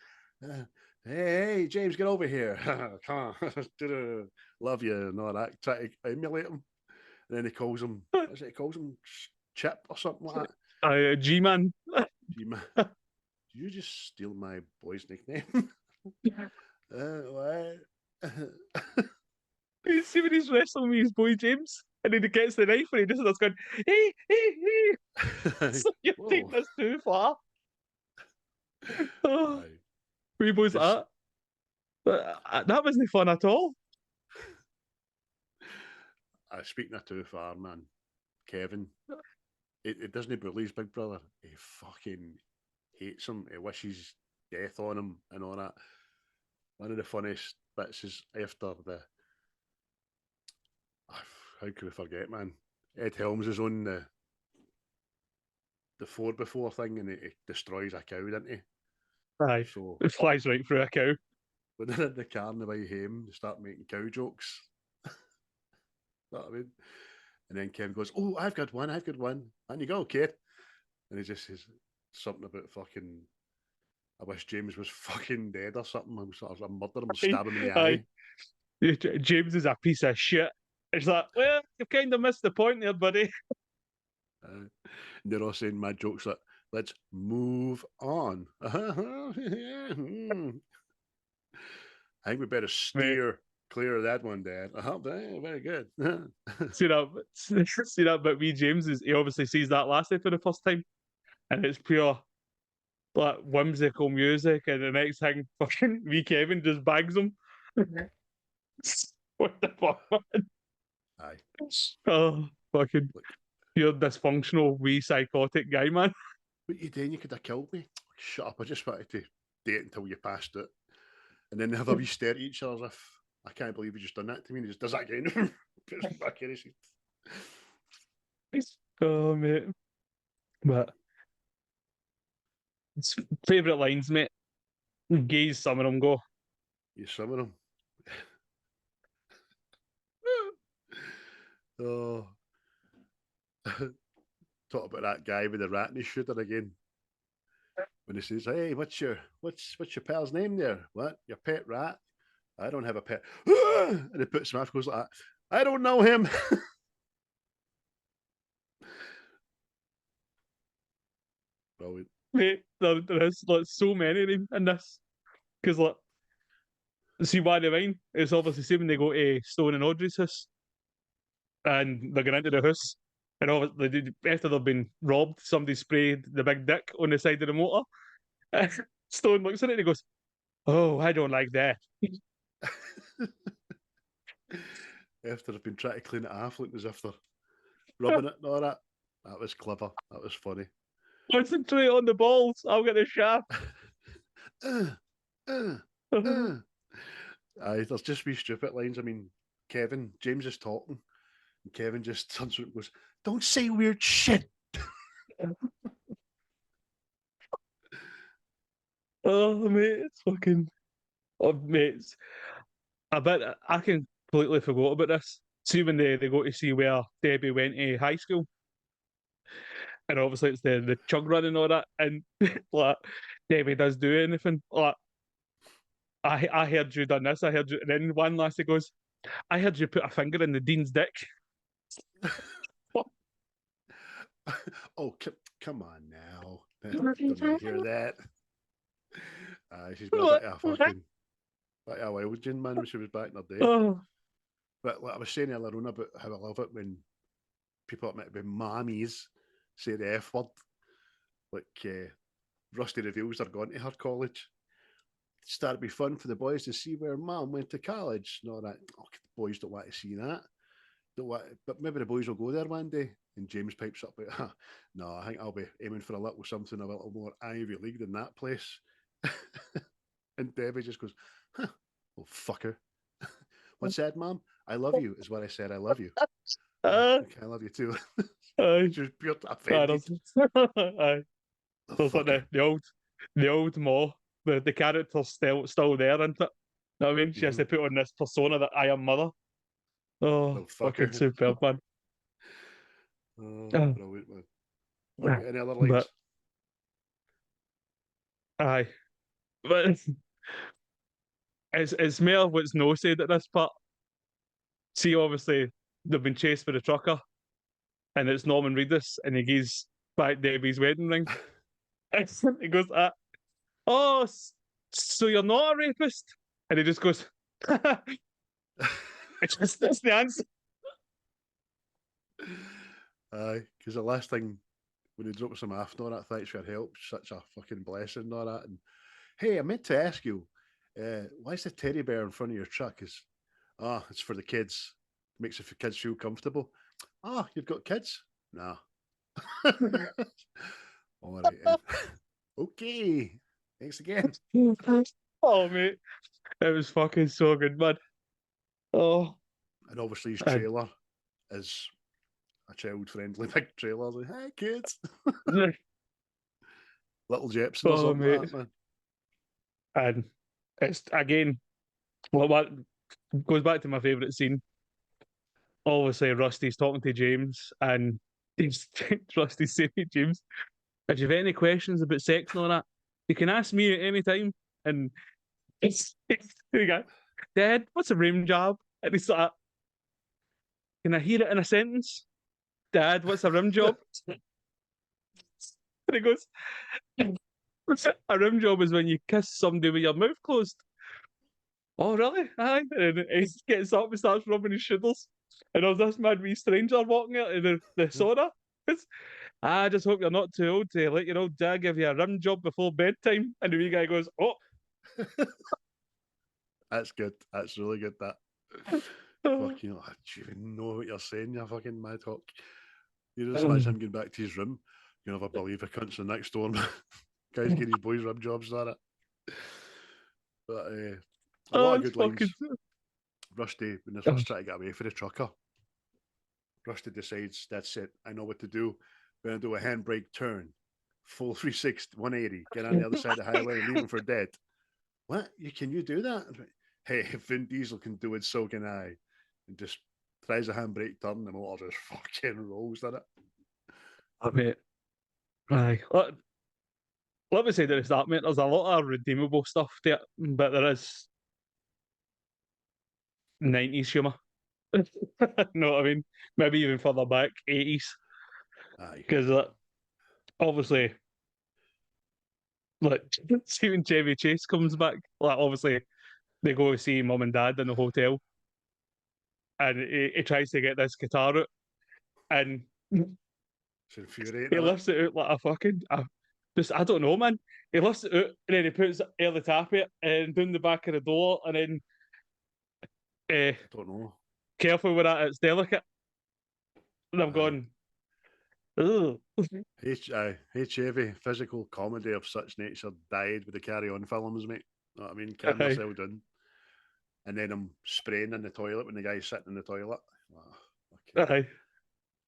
hey, James, get over here. Come on. Love you and all that. Try to emulate him. And then he calls him, he calls him Chip or something like that. G-Man. G-Man. Did you just steal my boy's nickname? What? You see when he's wrestling with his boy James, and then he gets the knife and he just starts going, hey, hey, hey. So you're taking this too far. Oh, wee boys like that. But that wasn't fun at all. Speaking of too far, man, Kevin, it doesn't bully his big brother. He fucking hates him. He wishes death on him and all that. One of the funniest bits is after the. How could we forget, man? Ed Helms is on the 4x4 thing and he destroys a cow, doesn't he? Aye. So It flies right through a cow. when they're in the car on the way home, they start making cow jokes. Know what I mean? And then Kevin goes, "Oh, I've got one. And you go, kid." And he just says something about fucking. I wish James was fucking dead or something. I'm sort of murder him, stab him in the eye. James is a piece of shit. It's like, well, you've kind of missed the point there, buddy. And they're all saying mad jokes like, "Let's move on." I think we better steer clear of that one, Dad. Very good. see that bit wee James is he obviously sees that lassie for the first time, and it's pure like whimsical music, and the next thing fucking wee Kevin just bags him. What the fuck, man? Aye. Oh, fucking pure dysfunctional wee psychotic guy, man. What you doing? You could have killed me. Shut up. I just wanted to date until you passed it. And then they have a wee stare at each other as if, I can't believe you just done that to me. And he just does that again. Puts it back in his seat. Oh, mate. But it's favourite lines, mate. Gaze some of them go. You summon him. Oh. Talk about that guy with the rat in his shooter again. When he says, "Hey, what's your pal's name there? What? Your pet rat? I don't have a pet." And he puts him off, goes like that. "I don't know him." Brilliant. Mate, there is like so many of them in this. Because like see why they mine? It's obviously see when they go to Stone and Audrey's house and they're going into the house. And obviously after they've been robbed, somebody sprayed the big dick on the side of the motor. Stone looks at it and he goes, "Oh, I don't like that." After they've been trying to clean it off, looking as if they're rubbing it and all that. That was clever. That was funny. Concentrate on the balls. I'll get the shaft. Aye, there's just wee stupid lines. I mean, James is talking, and Kevin just turns around and goes, "Don't say weird shit." Oh, mate, it's fucking. Oh, mate, I bet I completely forgot about this. See when they go to see where Debbie went to high school, and obviously it's the chug run and all that, and like Debbie does do anything. Like I heard you done this. I heard you, and then one lassie goes, "I heard you put a finger in the dean's dick." Oh, come on now. Don't hear that. She's been a bit of a wild gin, man, when she was back in her day. Oh. But like I was saying earlier on about how I love it when people that might be mammies say the F word. Like Rusty reveals they're going to her college. It's started to be fun for the boys to see where mum went to college and all that. Oh, the boys don't want to see that. Don't want, but maybe the boys will go there one day. And James pipes up, "No, I think I'll be aiming for a little something a little more Ivy League than that place." And Debbie just goes, "Huh, oh, fucker." "What's that, Mom? I love you," is what I said. "I love you." "Okay, I love you too." She's pure offended. Aye. So it's like the old Mo, the character's still there, isn't it? You know what I mean? She has to put on this persona that I am mother. Oh, fucking superb, man. Oh, brilliant, man. Any other lines? But, aye. But it's more what's no said at this part. See, obviously, they've been chased by the trucker, and it's Norman Reedus, and he gives back Debbie's wedding ring. He goes, "Oh, so you're not a rapist?" And he just goes, that's the answer. Aye, because the last thing when he drops him off and all that, "Thanks for your help, such a fucking blessing," and all that. And hey, I meant to ask you, why is the teddy bear in front of your truck? It's for the kids. Makes the kids feel comfortable. You've got kids? No. All right. Okay. Thanks again. Oh, mate. It was fucking so good, man. Oh. And obviously his And- trailer is a child-friendly big trailer. Like, hey, kids. Little Jepson or Oh, something mate. like that, man. And it's, again, what goes back to my favourite scene. Obviously, Rusty's talking to James, and Rusty's saying to James, if you have any questions about sex and all that, you can ask me at any time. And it's the guy, Dad, what's a rim job? And he's like, can I hear it in a sentence? Dad, what's a rim job? And he goes, a rim job is when you kiss somebody with your mouth closed. Oh, really? Aye. And he gets up and starts rubbing his shoulders. And there's this mad wee stranger walking out of the sauna. I just hope you're not too old to let your old dad give you a rim job before bedtime. And the wee guy goes, oh. That's good. That's really good, that. Fucking, do you even know what you're saying, you fucking mad hawk? You just imagine him getting back to his room. You never believe the cunts in next door. Guys getting his boys' rim jobs, that it. But a lot of good lines. Rusty, when they're first trying to get away for the trucker, Rusty decides, that's it, I know what to do. We're going to do a handbrake turn, full 360, 180, get on the other side of the highway and leave him for dead. What? Can you do that? Hey, if Vin Diesel can do it, so can I. And just tries a handbrake turn, the motor just fucking rolls, doesn't it? Oh, mate. Aye. Let me say that it's that, mate. There's a lot of redeemable stuff there, but there is 90s humour. Know what I mean? Maybe even further back, 80s. Aye. Because obviously, like, see when Chevy Chase comes back, like, obviously, they go to see mum and dad in the hotel, and he tries to get this guitar out, and It's infuriating. he lifts it out like a fucking. I don't know, man. He lifts it out, and then he puts early tappy and down the back of the door, and then. I don't know. Careful with that, it's delicate. And I'm going, ugh. Hey, Chevy, physical comedy of such nature died with the Carry On films, mate. Know what I mean? Calm yourself down. And then I'm spraying in the toilet when the guy's sitting in the toilet. Oh, okay.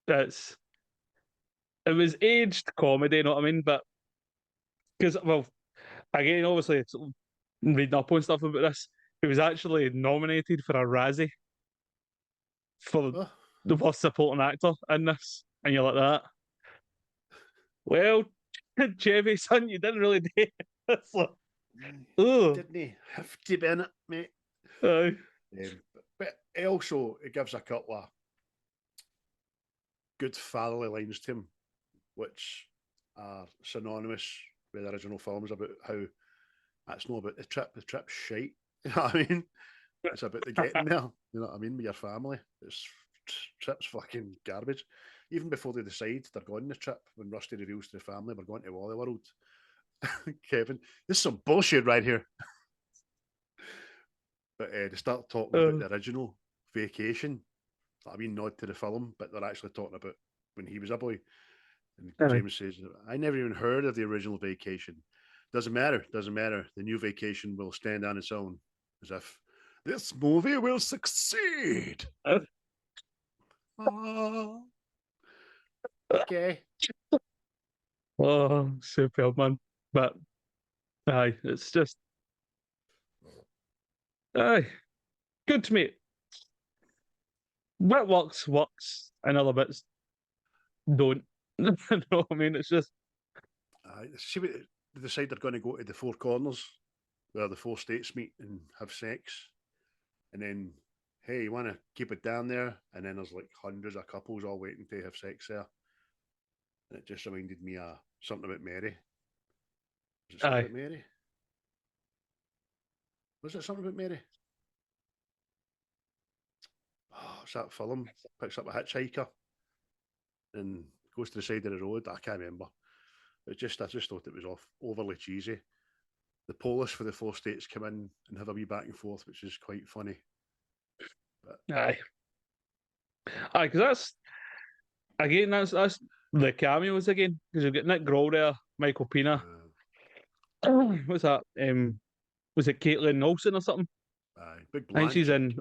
It was aged comedy, you know what I mean? But because, well, again, obviously, it's reading up on stuff about this. He was actually nominated for a Razzie for the worst supporting actor in this, and you're like that. Well, Chevy, son, you didn't really do it. It's like, didn't he have to be in it, mate? But it gives a couple of good fatherly lines to him, which are synonymous with the original films about how that's not about the trip's shite. You know what I mean? It's about the getting there. You know what I mean? With your family. Trip's fucking garbage. Even before they decide they're going on the trip, when Rusty reveals to the family we're going to Wally World. Kevin, this is some bullshit right here. But they start talking about the original Vacation. I mean, nod to the film, but they're actually talking about when he was a boy. And James says, I never even heard of the original Vacation. Doesn't matter. The new Vacation will stand on its own. As if this movie will succeed. Okay. Oh, superb, man. But, aye, it's just, aye, good to me. What works, and other bits don't. You know what I mean? It's just. See what they decide they're going to go to the Four Corners where the 4 states meet and have sex. And then, hey, you want to keep it down there? And then there's like hundreds of couples all waiting to have sex there. And it just reminded me of something about Mary. Was it something about Mary? Was it something about Mary? Oh, it's that film. Picks up a hitchhiker and goes to the side of the road. I can't remember. I just thought it was overly cheesy. The Polish for the 4 states come in and have a wee back and forth, which is quite funny. But, aye, because that's the cameos again. Because you've got Nick Grohl there, Michael Pena, what's that? Was it Caitlin Olsen or something? Aye, Big I think she's Blanche.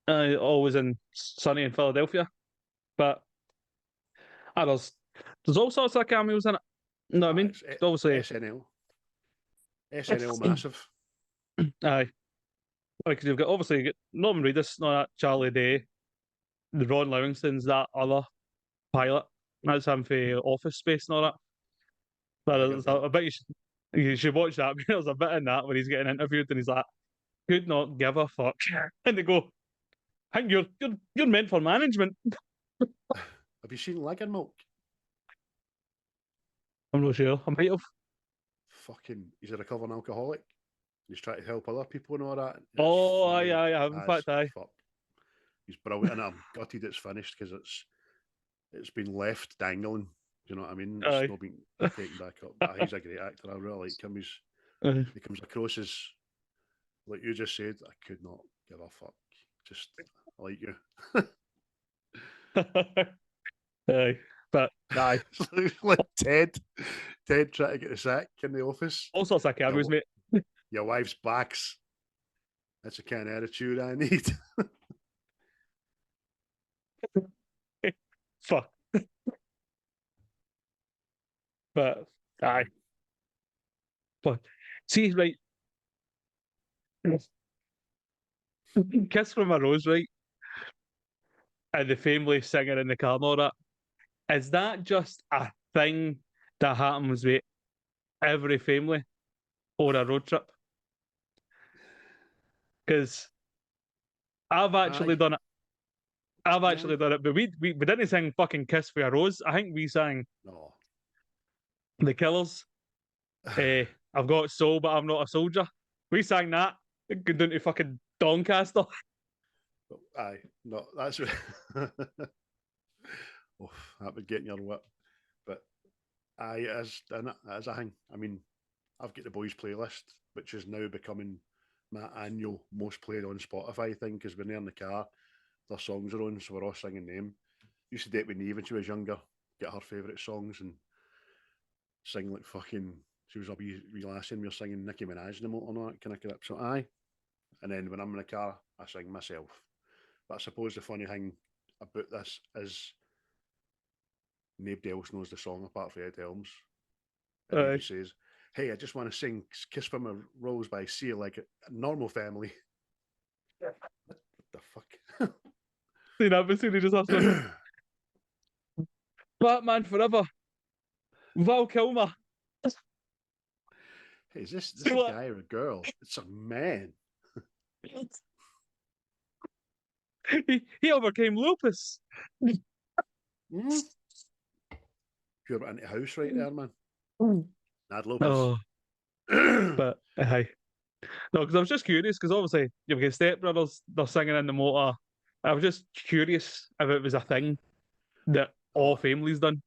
in always in Sunny in Philadelphia. But there's all sorts of cameos in it. You know what I mean? It's Obviously, SNL. SNL massive. aye. Like you've got obviously you get Norman Reedus, not that Charlie Day, the Ron Livingston's that other pilot. That's him for Office Space and all that. But I bet you should watch that. There's a bit in that where he's getting interviewed and he's like, "Could not give a fuck," and they go, "I think you're meant for management." Have you seen Leg and Milk? I'm not sure. I might have. Fucking, he's a recovering alcoholic. He's trying to help other people and all that. It's Oh, funny I have. In as fact, aye. fuck. He's brilliant, and I'm gutted it's finished because it's been left dangling. Do you know what I mean? It's Aye. not been taken back up. But he's a great actor. I really like him. He comes across as, like you just said, I could not give a fuck. Just I like you. Aye. But aye. Like Ted trying to get the sack in the office. All sorts of cameos, mate. Your wife's backs. That's the kind of attitude I need. Fuck. But aye. But see, right. Kiss from a Rose, right? And the family singing in the car and all that. Is that just a thing that happens with every family or a road trip? Because I've actually done it. I've actually done it, but we didn't sing fucking Kiss for a Rose. I think we sang The Killers. I've got soul, but I'm not a soldier. We sang that. Going down to fucking Doncaster. Aye, no, that's oh, that would get in your whip. But aye, it is a thing. I mean, I've got the boys' playlist, which is now becoming my annual most played on Spotify thing because when they're in the car, their songs are on, so we're all singing them. Used to do it with Neve when she was younger, get her favourite songs and sing like fucking. She was a wee lassie and we were singing Nicki Minaj in the motor and all that kind of crap. So aye. And then when I'm in the car, I sing myself. But I suppose the funny thing about this is nobody else knows the song apart from Ed Helms. And he says, "Hey, I just want to sing Kiss from a Rose by Sia like a normal family." What the fuck? See that, but he just has to. Batman Forever. Val Kilmer. Hey, is this a guy or a girl? It's a man. He overcame lupus. Pure into house right there, man. Nad lupus. Oh. But hey. No, because I was just curious, because obviously you've got stepbrothers, they're singing in the motor. I was just curious if it was a thing that all families done.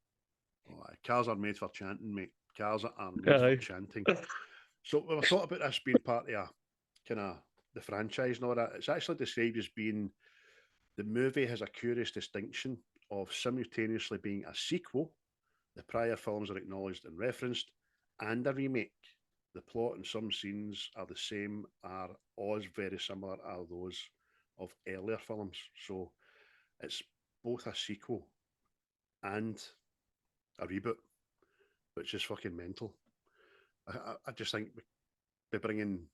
Oh, cars are made for chanting, mate. Cars are made for chanting. So when I thought about this being part of a kind of the franchise and all that, it's actually described as being the movie has a curious distinction of simultaneously being a sequel, the prior films are acknowledged and referenced, and a remake. The plot and some scenes are the same, are as very similar are those of earlier films. So it's both a sequel and a reboot, which is fucking mental. I just think by bringing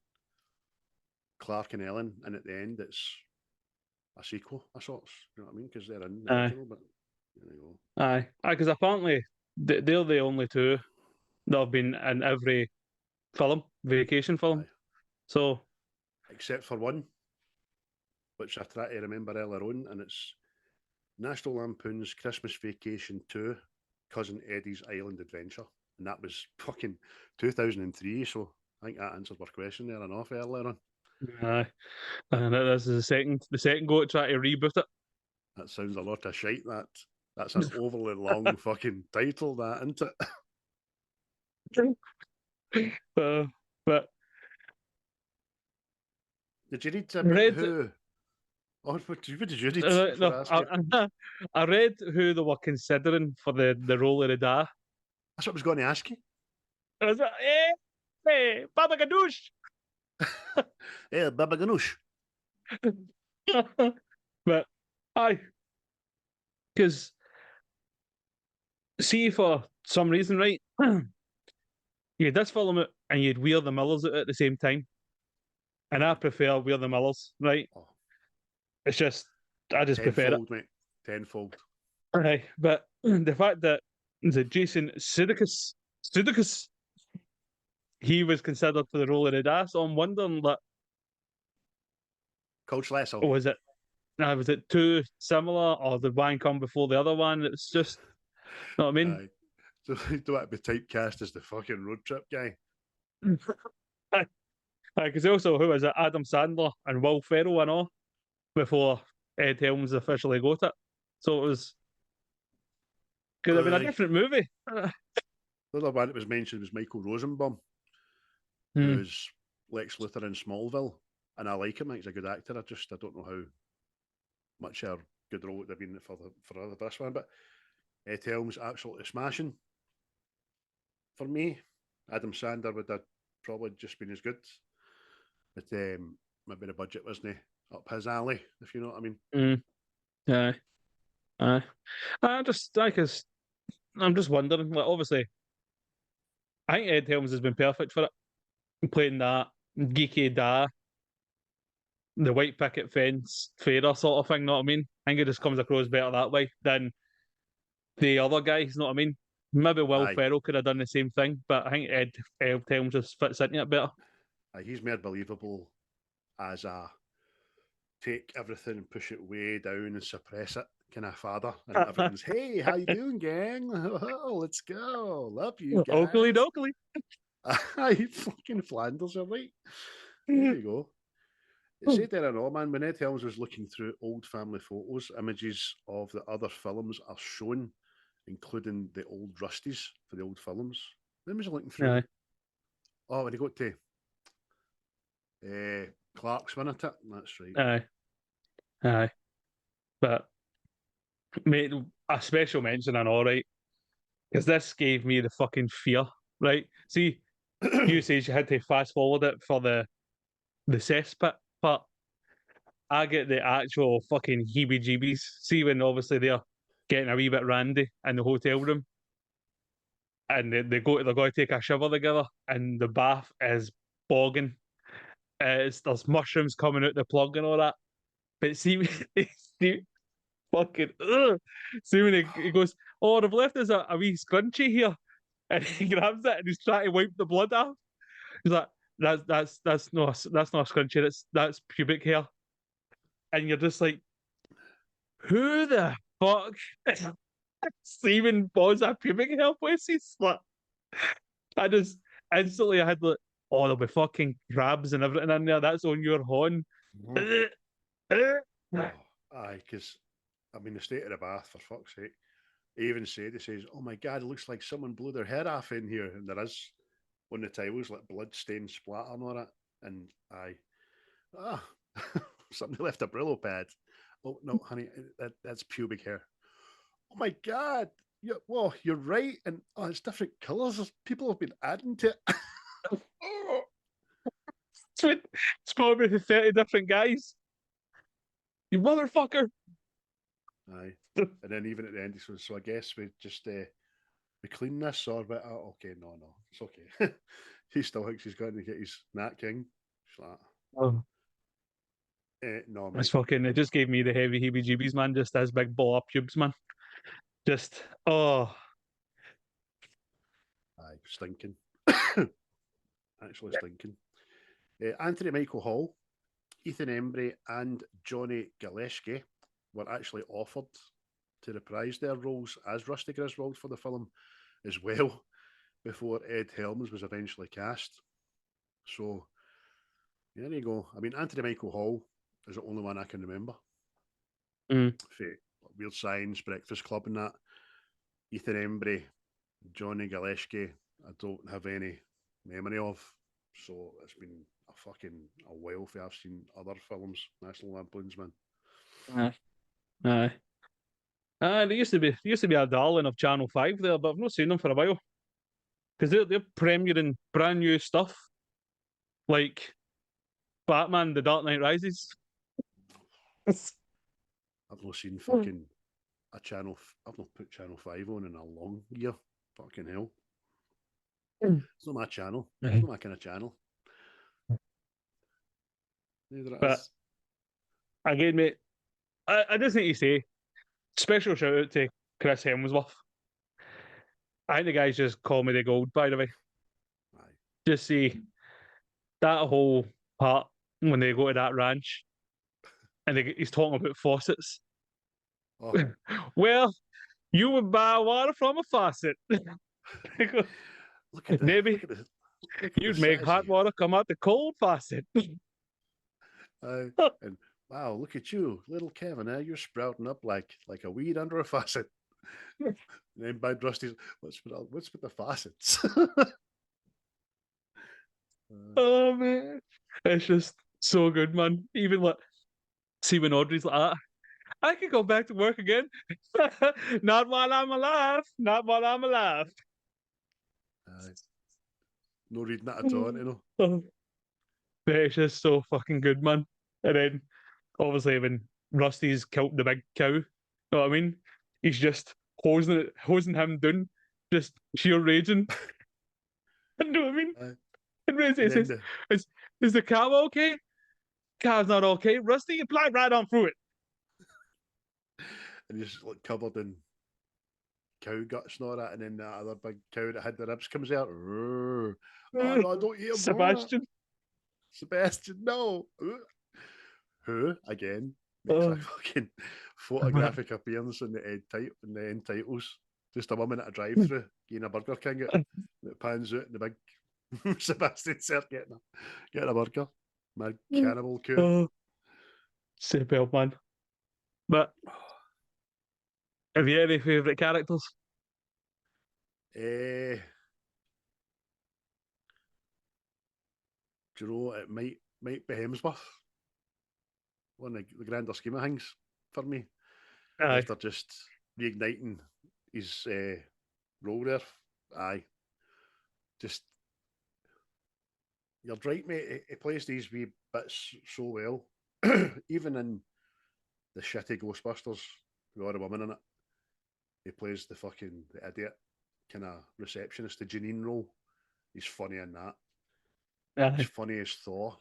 Clark and Ellen in at the end, it's a sequel of sorts. You know what I mean? Because they're in the original, but there you go. Aye, because apparently they're the only two that have been in every film, vacation film. Aye. So, except for one, which I try to remember earlier on, and it's National Lampoon's Christmas Vacation 2, Cousin Eddie's Island Adventure. And that was fucking 2003, so I think that answered our question there enough earlier on. aye. And this is the second go to try to reboot it. That sounds a lot of shite, that's an overly long fucking title, that, isn't it? But did you read about who? Oh, what did you read? No, I read who they were considering for the role of the Da. That's what I was going to ask you. I was like, Hey, Baba Ganoush! Yeah, Baba Ganoush. But, aye. Because, see, for some reason, right, you had this film out and you'd Weir the Millers out at the same time. And I prefer Weir the Millers, right? Oh, It's just, I just prefer it. tenfold, mate. Tenfold. Right. But the fact that the Jason Sudeikis, he was considered for the role of the dad, so I'm wondering, like, Coach Lessel. was it too similar, or did one come before the other one? It's just, you know what I mean? Aye. So you don't want to be typecast as the fucking road trip guy. Because also, who was it? Adam Sandler and Will Ferrell and all before Ed Helms officially got it. So it could have been a Aye. different movie. The other one that was mentioned was Michael Rosenbaum, Hmm. who's Lex Luthor in Smallville, and I like him. He's a good actor. I don't know how much a good role it would have been for this one, but Ed Helms absolutely smashing. For me, Adam Sandler would have probably just been as good, but maybe the budget wasn't up his alley, if you know what I mean. Aye. Aye. I'm just wondering, like, obviously, I think Ed Helms has been perfect for it. Playing that geeky da, the white picket fence, fairer sort of thing, know what I mean? I think it just comes across better that way than the other guys, know what I mean? Maybe Will Aye. Ferrell could have done the same thing, but I think Ed Helms just fits into it better. He's more believable as a take everything and push it way down and suppress it kind of father, and everything's hey, how you doing, gang? Oh, let's go, love you guys. Oakley dokley. Aye, fucking Flanders, you're right. There you go. It said there and all, man, when Ed Helms was looking through old family photos, images of the other films are shown, including the old Rusties for the old films. When was I looking through? Aye. Oh, when he got to Clark's winning it. That's right. Aye. But, mate, a special mention and all right, because this gave me the fucking fear, right? See, you said you had to fast forward it for the cesspit, but I get the actual fucking heebie-jeebies. See, when obviously they're getting a wee bit randy in the hotel room, and they're going to take a shower together, and the bath is bogging. There's mushrooms coming out the plug and all that. But see, see fucking see when he goes, oh, they've left us a wee scrunchie here, and he grabs it and he's trying to wipe the blood off. He's like, that's not a scrunchie, that's pubic hair. And you're just like, who the fuck Steven Ball's a pubic hair places? Like, I just instantly I had like, oh, there'll be fucking crabs and everything in there. That's on your horn. Oh, aye, because I mean the state of the bath, for fuck's sake. He even said, he says, oh my god, it looks like someone blew their head off in here. And there is on the tiles like blood stain splatter and all that. And somebody left a Brillo pad. Oh no, honey, that's pubic hair. Oh my god. You're right. And it's different colours. People have been adding to it. It's probably 30 different guys. You motherfucker. Aye. And then even at the end, he says, so I guess we just we clean this or but okay, no, it's okay. He still thinks he's going to get his Nat King. She's like, Oh, no, that's mate. fucking. It just gave me the heavy heebie-jeebies, man. Just as big ball up pubes, man. Just Aye, stinking. Actually stinking. Anthony Michael Hall, Ethan Embry, and Johnny Gillespie were actually offered to reprise their roles as Rusty Griswold for the film as well before Ed Helms was eventually cast. So there you go. I mean, Anthony Michael Hall is the only one I can remember. For Weird Science, Breakfast Club, and that. Ethan Embry, Johnny Gillespie, I don't have any memory of. So it's been a while for I've seen other films, National Lampoon's, man. Aye. There used to be a darling of Channel 5 there, but I've not seen them for a while. because they're premiering brand new stuff like Batman: The Dark Knight Rises. I've not seen fucking a channel. I've not put Channel 5 on in a long year. Fucking hell. It's not my channel. It's not my kind of channel. Neither it But is. again, mate, I just need to say, special shout out to Chris Hemsworth. I think the guy's just called me the gold, by the way. Aye. Just see that whole part when they go to that ranch and he's talking about faucets. Oh, Well, you would buy water from a faucet. look at Maybe look at the you'd make hot city. water come out the cold faucet. And wow, look at you, little Kevin. You're sprouting up like a weed under a faucet. And then Bad Rusty's, what's with the faucets? Oh man, it's just so good, man. Even like, see when Audrey's like, I could go back to work again. Not while I'm alive. Not while I'm alive. No reading that at all, you know. Oh, but it's just so fucking good, man. And then obviously when Rusty's killed the big cow, you know what I mean? He's just hosing him down, just sheer raging. You know what I mean? And Rusty says, is the cow okay? Cow's not okay. Rusty, you fly right on through it. And he's like covered in cow guts and all that, and then that other big cow that had the ribs comes out. Oh no, don't eat him. Sebastian. Sebastian, no. Who again makes a fucking photographic appearance in the end titles. Just a woman at a drive-through getting a Burger King that pans out, and the big Sebastian Sir getting a burger. My cannibal coup. Oh, Seatbelt, man. But have you any favourite characters? Do you know, it might be Hemsworth. One of the grander scheme of things for me. Aye. After just reigniting his role there. Aye. Just, you're right, mate. He plays these wee bits so well. Even in the shitty Ghostbusters, with all the women in it, he plays the idiot kind of receptionist, the Janine role. He's funny in that. Aye. He's funny as Thor,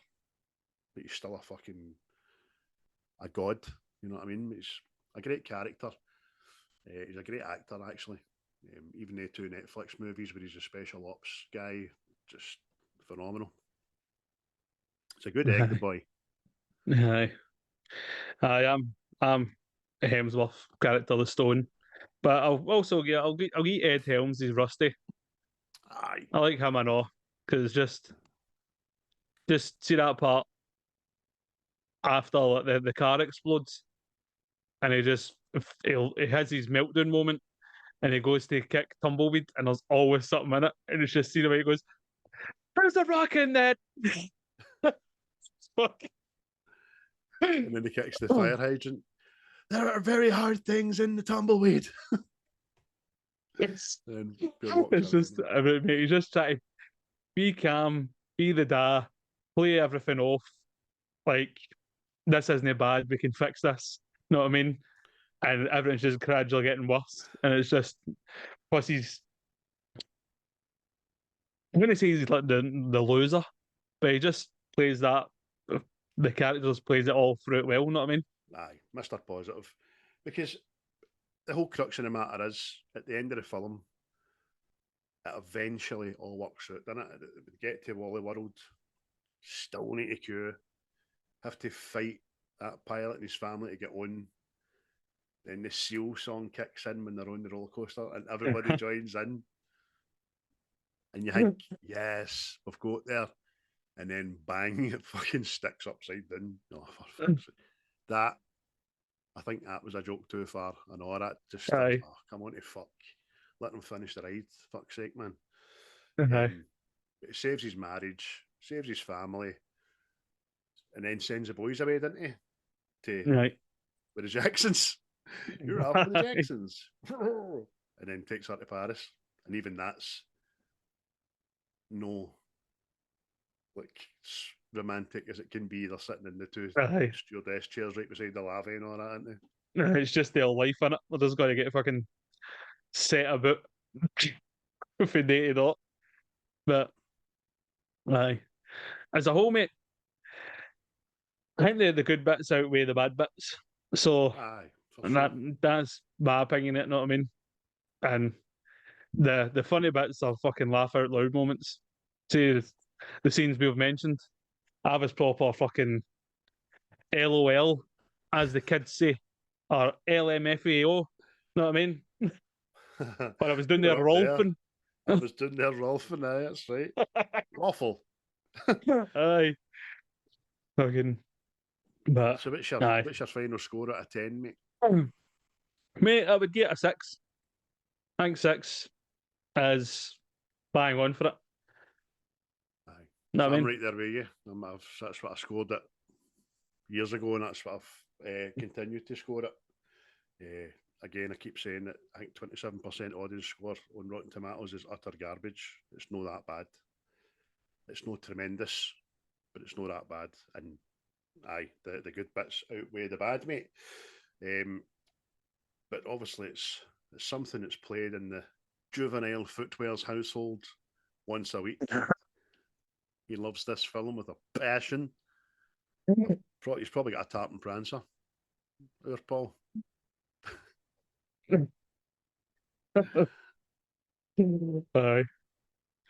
but he's still a god. You know what I mean? He's a great character. He's a great actor, actually. Even the 2 Netflix movies where he's a special ops guy, just phenomenal. It's a good egg, the boy. Aye. I'm a Hemsworth character, the Stone. But I'll also I'll get Ed Helms as Rusty. Aye. I like him and all because just see that part after the car explodes, and he has his meltdown moment, and he goes to kick Tumbleweed, and there's always something in it, and it's just see the way he goes, "There's the rock in that." And then he kicks the fire hydrant. There are very hard things in the tumbleweed. It's It's just, I mean, mate, he's just trying to be calm, be the da, play everything off. Like, this isn't bad, we can fix this. You know what I mean? And everything's just gradually getting worse. And it's just, plus I'm going to say he's like the loser, but he just plays that, the characters plays it all through it well, you know what I mean? Aye, Mr. Positive. Because the whole crux of the matter is, at the end of the film, it eventually all works out, doesn't it? They get to Wally World, still need to queue, have to fight that pilot and his family to get on. Then the Seal song kicks in when they're on the roller coaster and everybody joins in. And you think, yes, we've got there. And then bang, it fucking sticks upside down. Oh, for fuck's sake. That, I think that was a joke too far. I know that just, oh, come on to fuck. Let them finish the ride, fuck's sake, man. It saves his marriage, saves his family, and then sends the boys away, doesn't he? With the Jacksons. You're off with the Jacksons. And then takes her to Paris. And even that's no, like romantic as it can be. They're sitting in the two Aye. stewardess chairs right beside the lava and all that, aren't they? It's just their life in it. We're just going to get fucking set about from day to dot. But aye, as a whole, mate, I think the good bits outweigh the bad bits. So Aye, for and sure. that's my opinion. You know what I mean? And the funny bits are fucking laugh out loud moments. See the scenes we've mentioned. I was proper fucking LOL, as the kids say, or LMFAO. Know what I mean? But I was doing You there were up there. rolfing. I was doing there rolfing. Aye, that's right. Awful. Aye, fucking. But So aye, what's your final score out of 10, mate? mate, I would get a 6. I think 6 is bang on for it. Aye. Know So what I I'm mean? right there with you. That's what I scored it years ago, and that's what I've continued to score it. Again, I keep saying that I think 27% audience score on Rotten Tomatoes is utter garbage. It's not that bad. It's not tremendous, but it's not that bad. And aye, the good bits outweigh the bad, mate. But obviously, it's something that's played in the juvenile footwear's household once a week. He loves this film with a passion. He's probably got a tartan prancer. There, Paul. Aye.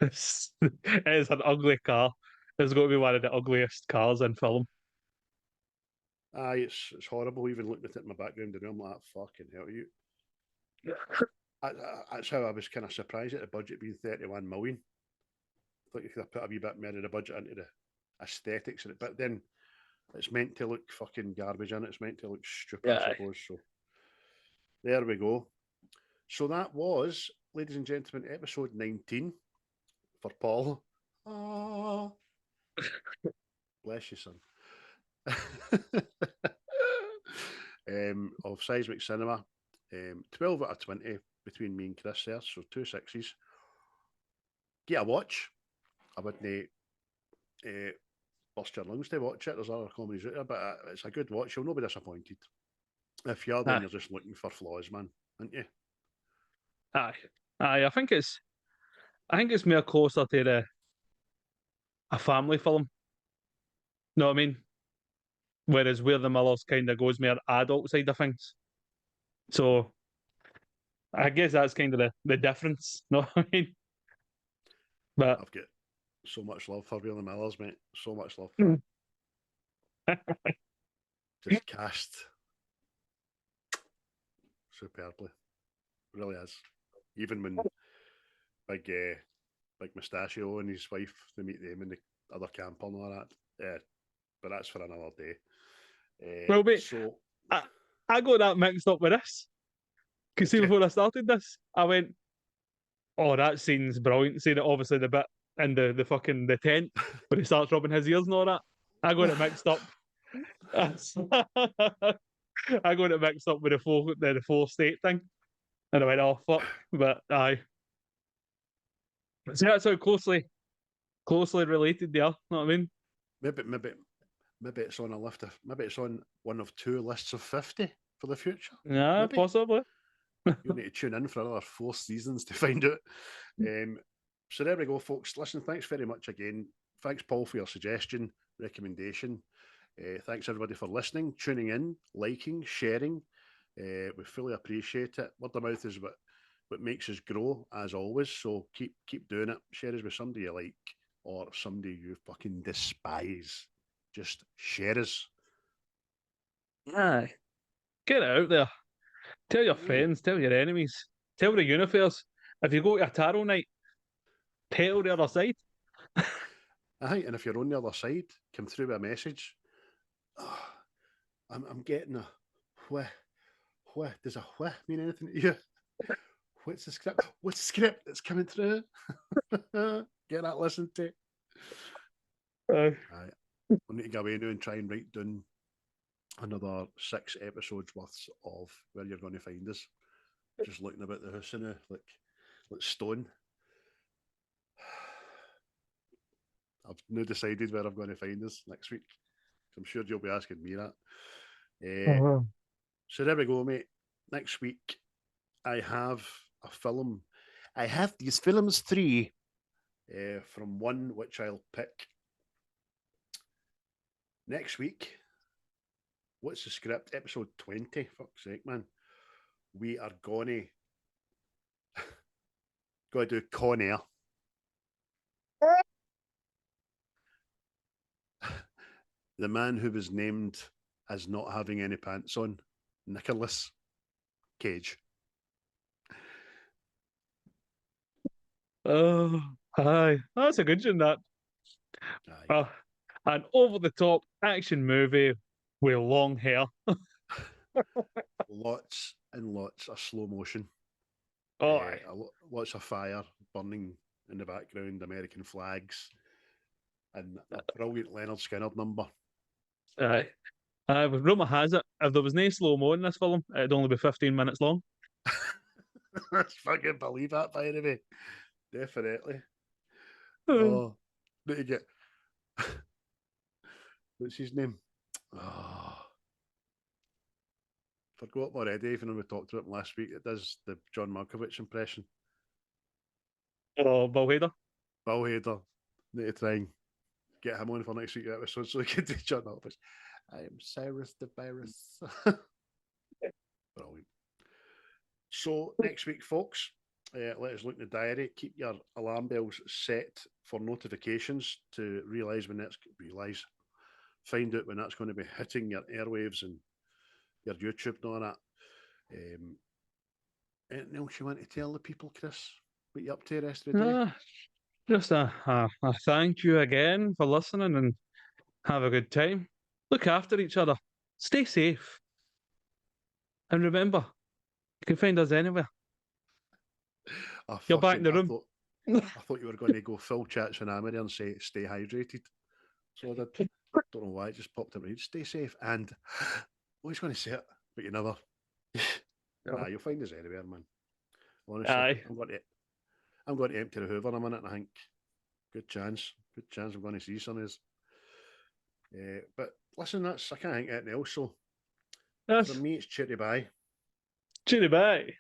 It is an ugly car. It's got to be one of the ugliest cars in film. Aye, it's horrible. Even looking at it in my background, and I'm like, fucking hell, you. That's how I was kind of surprised at the budget being 31 million. I thought you could have put a wee bit more of the budget into the aesthetics of it, but then it's meant to look fucking garbage in it. It's meant to look stupid, I suppose. So there we go. So that was, ladies and gentlemen, episode 19 for Paul. Oh, bless you, son. Of Seismic Cinema. 12 out of 20 between me and Chris there, so 2 6s. Get a watch. I wouldn't burst your lungs to watch it. There's other comedies out there, but it's a good watch. You'll not be disappointed. If you're then, you're just looking for flaws, man, aren't you? Aye. I think it's more closer to a family film. Know what I mean? Whereas Where the Millers kind of goes more adult side of things. So I guess that's kind of the difference. Know what I mean? But I've got so much love for Wheeler Millers, mate. So much love. Just cast superbly. Really is. Even when big Mustachio and his wife, they meet them in the other camp and all that. Yeah, but that's for another day. well, mate, so I got that mixed up with this. Because see, before I started this, I went, "Oh, that scene's brilliant." See that obviously the bit in the fucking the tent where he starts rubbing his ears and all that. I got it mixed up. I got it mixed up with the full state thing, and I went, "Oh fuck!" But aye, see that's how closely related they are. Know what I mean? maybe it's on a list of maybe it's on one of 2 lists of 50 for the future. Yeah, Maybe. possibly. You'll need to tune in for another 4 seasons to find out. So there we go, folks. Listen, thanks very much again. Thanks, Paul, for your suggestion, recommendation. Thanks, everybody, for listening, tuning in, liking, sharing. We fully appreciate it. Word of mouth is what makes us grow, as always. So keep doing it. Share us with somebody you like or somebody you fucking despise. Just share us. Aye, get it out there. Tell your friends, tell your enemies, tell the universe. If you go to a tarot night, tell the other side. Aye, and if you're on the other side, come through with a message. Oh, I'm getting a wh. Does a wh mean anything to you? What's the script? What's the script that's coming through? Get that listened to. Aye. We need to go away now and try and write down another 6 episodes worth of where you're going to find us. Just looking about the house now, like stone. I've no decided where I'm going to find us next week. I'm sure you'll be asking me that. So there we go, mate. Next week, I have a film. I have these films 3 from one which I'll pick next week. What's the script? Episode 20. Fuck's sake, man. We are gonna do Con Air. The man who was named as not having any pants on, Nicolas Cage. Oh, aye. That's a good one, that. Aye. An over-the-top action movie with long hair. Lots and lots of slow motion. Oh, aye. Lots of fire burning in the background, American flags, and a brilliant Leonard Skinner number. Aye. Rumour has it, if there was no slow-mo in this film, it'd only be 15 minutes long. I fucking believe that, by the way. Definitely. Oh, need to get... What's his name? Oh, forgot already, even though we talked about him last week. It does the John Malkovich impression. Oh, Bill Hader. Bill Hader. Need to try and get him on for next week's episode so we can do John Malkovich. I am Cyrus the Virus. Brilliant. So next week, folks, let us look in the diary. Keep your alarm bells set for notifications to find out when that's going to be hitting your airwaves and your YouTube and all that. Anything else you want to tell the people, Chris? What you up to the rest of the day? Just a thank you again for listening and have a good time. Look after each other. Stay safe. And remember, you can find us anywhere. Oh, You're back in the room. I thought you were going to go full chats and Amity and say stay hydrated. So I did. Don't know why it just popped in my head. Stay safe and always going to say it, but you never. Nah, you'll find us anywhere, man. Honestly, Aye. I'm going to empty the Hoover in a minute, and I think good chance I'm going to see some of us. But listen, I can't think anything else. So Yes. for me, it's cheery bye. Cheery bye.